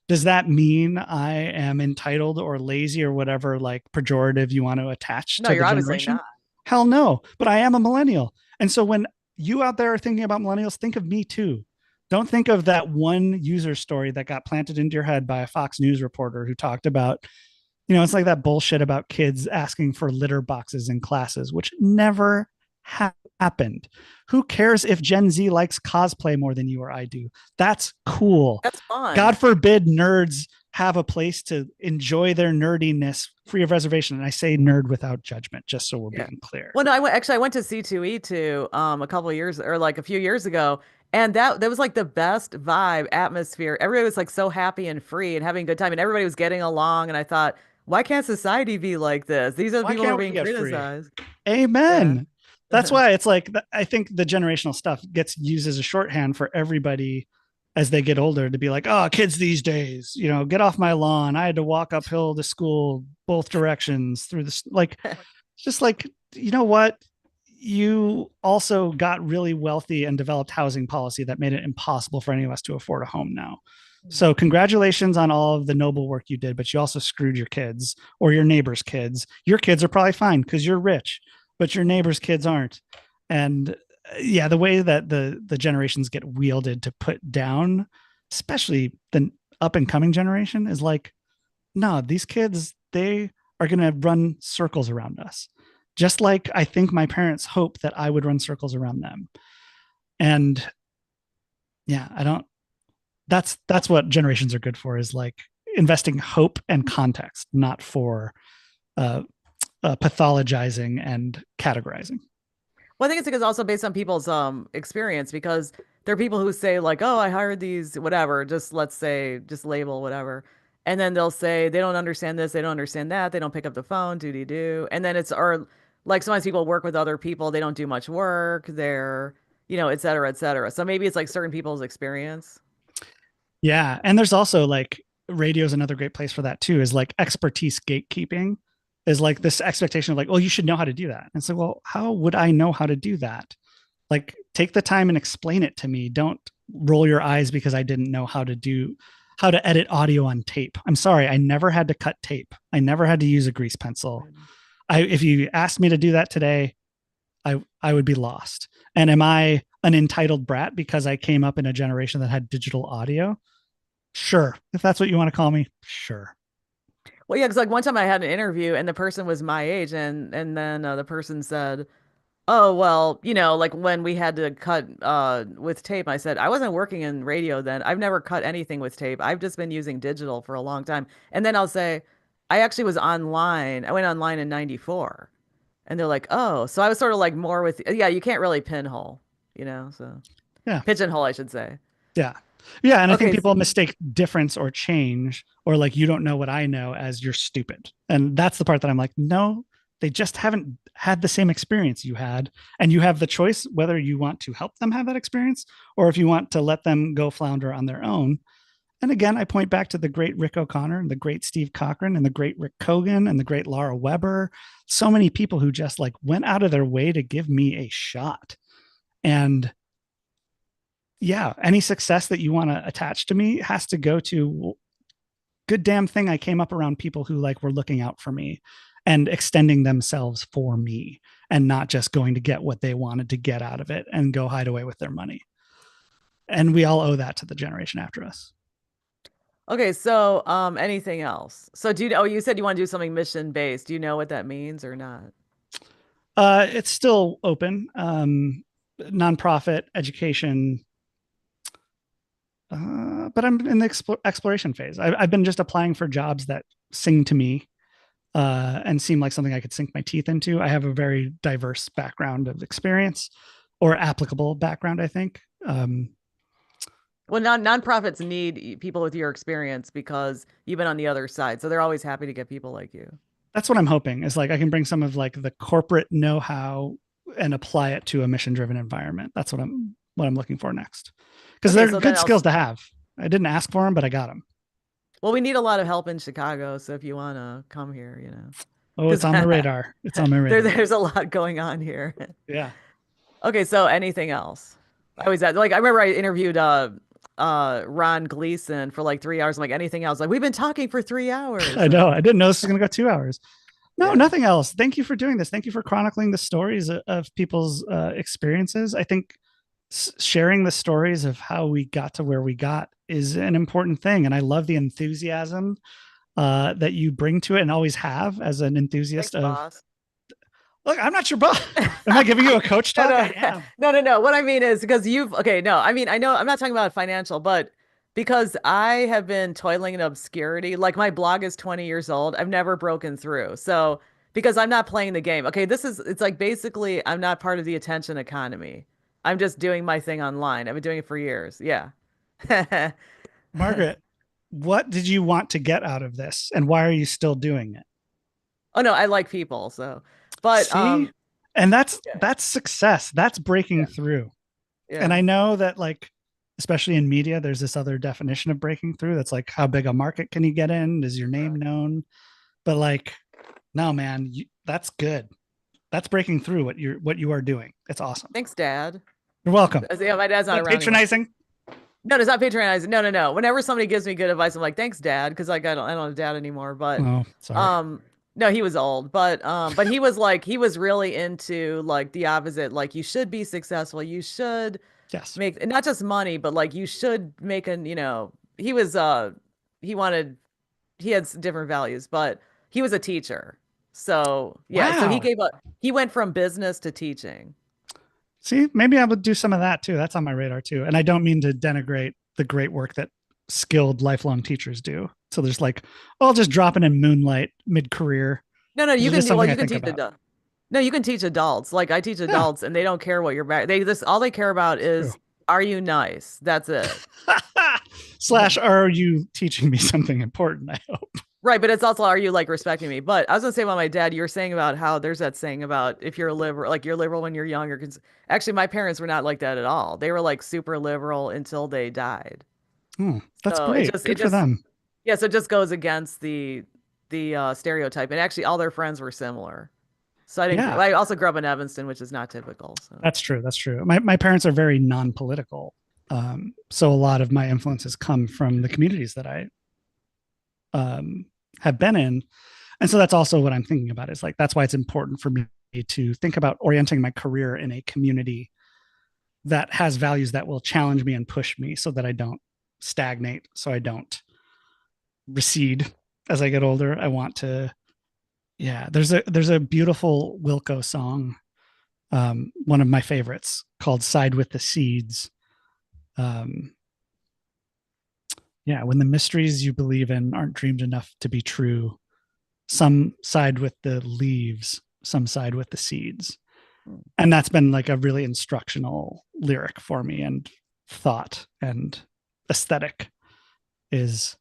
Does that mean I am entitled or lazy or whatever like pejorative you want to attach No, to the you're obviously generation? not. Hell no. But I am a millennial. And so when you out there are thinking about millennials, think of me too. Don't think of that one user story that got planted into your head by a Fox News reporter who talked about, it's like that bullshit about kids asking for litter boxes in classes, which never happened. Who cares if Gen Z likes cosplay more than you or I do? That's cool. That's fun. God forbid nerds have a place to enjoy their nerdiness free of reservation. And I say nerd without judgment, just so we're Yeah. being clear. Well, no, I went to C2E2 a couple of years or like a few years ago, and that was like the best vibe atmosphere. Everybody was like so happy and free and having a good time, and everybody was getting along. And I thought, why can't society be like this? These are the Why people who are can't we being get free? criticized. Yeah. Amen. That's why it's like, I think the generational stuff gets used as a shorthand for everybody as they get older to be like, oh, kids these days, get off my lawn. I had to walk uphill to school both directions through this. Like, just like, you know what? You also got really wealthy and developed housing policy that made it impossible for any of us to afford a home now. So, congratulations on all of the noble work you did, but you also screwed your kids or your neighbors' kids. Your kids are probably fine because you're rich, but your neighbors' kids aren't. And yeah, the way that the generations get wielded to put down, especially the up and coming generation, is like, no, these kids, they are going to run circles around us. Just like I think my parents hope that I would run circles around them. And yeah, I don't, that's what generations are good for, is like investing hope and context, not for uh, pathologizing and categorizing. Well, I think it's because also based on people's experience because there are people who say like, "Oh, I hired these whatever, just let's say just label whatever." And then they'll say they don't understand this, they don't understand that, they don't pick up the phone, do do. And then it's or like sometimes people work with other people, they don't do much work. They're, et cetera, et cetera. So maybe it's like certain people's experience. Yeah. And there's also like radio is another great place for that too, is like expertise gatekeeping is like this expectation of like, well, you should know how to do that. And so, well, how would I know how to do that? Like, take the time and explain it to me. Don't roll your eyes because I didn't know how to edit audio on tape. I'm sorry. I never had to cut tape. I never had to use a grease pencil. If you asked me to do that today, I would be lost. And am I an entitled brat because I came up in a generation that had digital audio? Sure. If that's what you want to call me, sure. Well, yeah, because like one time I had an interview and the person was my age, and then the person said, "Oh, well, like when we had to cut with tape," I said, "I wasn't working in radio then. I've never cut anything with tape. I've just been using digital for a long time." And then I'll say, "I actually was online. I went online in '94." And they're like, "Oh," so I was sort of like more with, yeah, you can't really pinhole, so Yeah. pigeonhole, I should say. Yeah. Yeah. And I think Okay. people mistake difference or change or like, you don't know what I know as you're stupid. And that's the part that I'm like, no, they just haven't had the same experience you had. And you have the choice whether you want to help them have that experience or if you want to let them go flounder on their own. And again, I point back to the great Rick O'Connor and the great Steve Cochran and the great Rick Kogan and the great Laura Weber. So many people who just like went out of their way to give me a shot. And yeah, any success that you want to attach to me has to go to good damn thing. I came up around people who like were looking out for me and extending themselves for me and not just going to get what they wanted to get out of it and go hide away with their money. And we all owe that to the generation after us. Okay, so anything else? So you said you want to do something mission based. Do you know what that means or not? It's still open. Nonprofit education, but I'm in the exploration phase. I've been just applying for jobs that sing to me and seem like something I could sink my teeth into. I have a very diverse background of experience or applicable background, I think. Well, nonprofits need people with your experience because you've been on the other side. So they're always happy to get people like you. That's what I'm hoping is like I can bring some of like the corporate know-how and apply it to a mission-driven environment. That's what I'm looking for next. Because Okay, they're good skills to have. I didn't ask for them, but I got them. Well, we need a lot of help in Chicago, so if you want to come here, Oh, it's on my radar. It's on my radar. There's a lot going on here. Yeah. Okay, so anything else? I always like I remember I interviewed Ron Gleason for like 3 hours. I'm like, anything else? Like, we've been talking for 3 hours. I know. I didn't know this was going to go 2 hours. No, Yeah. nothing else. Thank you for doing this. Thank you for chronicling the stories of people's experiences. I think sharing the stories of how we got to where we got is an important thing. And I love the enthusiasm that you bring to it and always have as an enthusiast. Thanks, boss. Look, I'm not your boss. Am I giving you a coach talk? I am. No. What I mean is because okay, no, I mean, I know I'm not talking about financial, but because I have been toiling in obscurity, like my blog is 20 years old, I've never broken through. So, because I'm not playing the game. Okay, it's like basically I'm not part of the attention economy. I'm just doing my thing online. I've been doing it for years. Yeah. Margaret, what did you want to get out of this and why are you still doing it? Oh no, I like people, so but see, and that's yeah. that's success. That's breaking through. Yeah. And I know that like especially in media, there's this other definition of breaking through that's like how big a market can you get in? Is your name known? But like, no, man, that's good. That's breaking through what you are doing. It's awesome. Thanks, Dad. You're welcome. Yeah, my dad's not around patronizing. Anymore. No, it's not patronizing. No. Whenever somebody gives me good advice, I'm like, thanks, Dad, because like I don't have dad anymore. But sorry. no, he was old, but he was like he was really into like the opposite. Like you should be successful. You should make not just money, but like you should make he was he had different values, but he was a teacher. So yeah, wow. So he went from business to teaching. See, maybe I would do some of that too. That's on my radar too. And I don't mean to denigrate the great work that skilled lifelong teachers do. So there's like, I'll just drop in and moonlight mid-career. No, you can teach adults. No, you can teach adults. Like I teach adults and they don't care what you're back. All they care about is are you nice? That's it. / are you teaching me something important? I hope. Right, but it's also, are you like respecting me? But I was gonna say about my dad, you were saying about how there's that saying about if you're a liberal, like you're liberal when you're young, actually my parents were not like that at all. They were like super liberal until they died. That's So it great. just it Good for just them. yeah, so it just goes against the stereotype. And actually all their friends were similar. So Yeah, I also grew up in Evanston, which is not typical. So that's true. That's true. My parents are very non-political. So a lot of my influences come from the communities that I um, have been in. And so that's also what I'm thinking about is like, that's why it's important for me to think about orienting my career in a community that has values that will challenge me and push me so that I don't stagnate, so I don't recede as I get older. I want to, yeah, there's a beautiful Wilco song, one of my favorites called Side with the Seeds. Um, yeah, when the mysteries you believe in aren't dreamed enough to be true, some side with the leaves, some side with the seeds. And that's been like a really instructional lyric for me, and thought and aesthetic is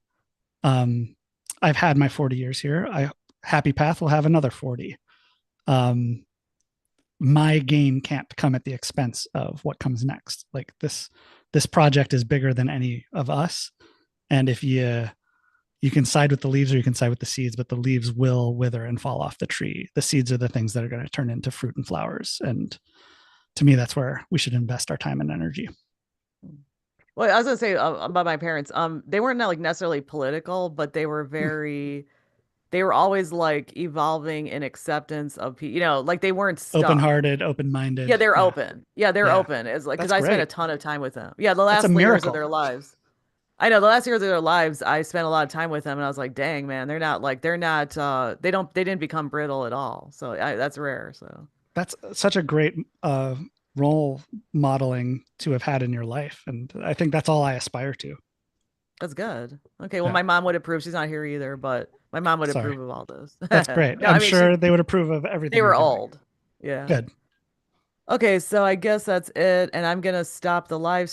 um I've had my 40 years here. I Happy Path will have another 40. um my gain can't come at the expense of what comes next. Like this project is bigger than any of us, and if you can side with the leaves or you can side with the seeds, but the leaves will wither and fall off the tree. The seeds are the things that are going to turn into fruit and flowers. And to me, that's where we should invest our time and energy. well, I was gonna say about my parents. They weren't like necessarily political, but they were very. They were always like evolving in acceptance of people. Like they weren't stuck. Open-hearted, Yeah, open-minded. they're Yeah. open. Yeah, they're Yeah. open. It's like because That's I spent a great. ton of time with them. Yeah, the That's a last years of miracle. their lives. I know the last years of their lives, I spent a lot of time with them, and I was like, dang, man, they're not. They didn't become brittle at all. So that's rare. So That's such a great role modeling to have had in your life. And I think that's all I aspire to. that's good. Okay, well, Yeah. my mom would approve. She's not here either, but my mom would Sorry. approve of all this. That's great. No, I'm I mean sure they would approve of they everything you're were doing. old. Yeah. Good. Okay, so I guess that's it, and I'm gonna stop the live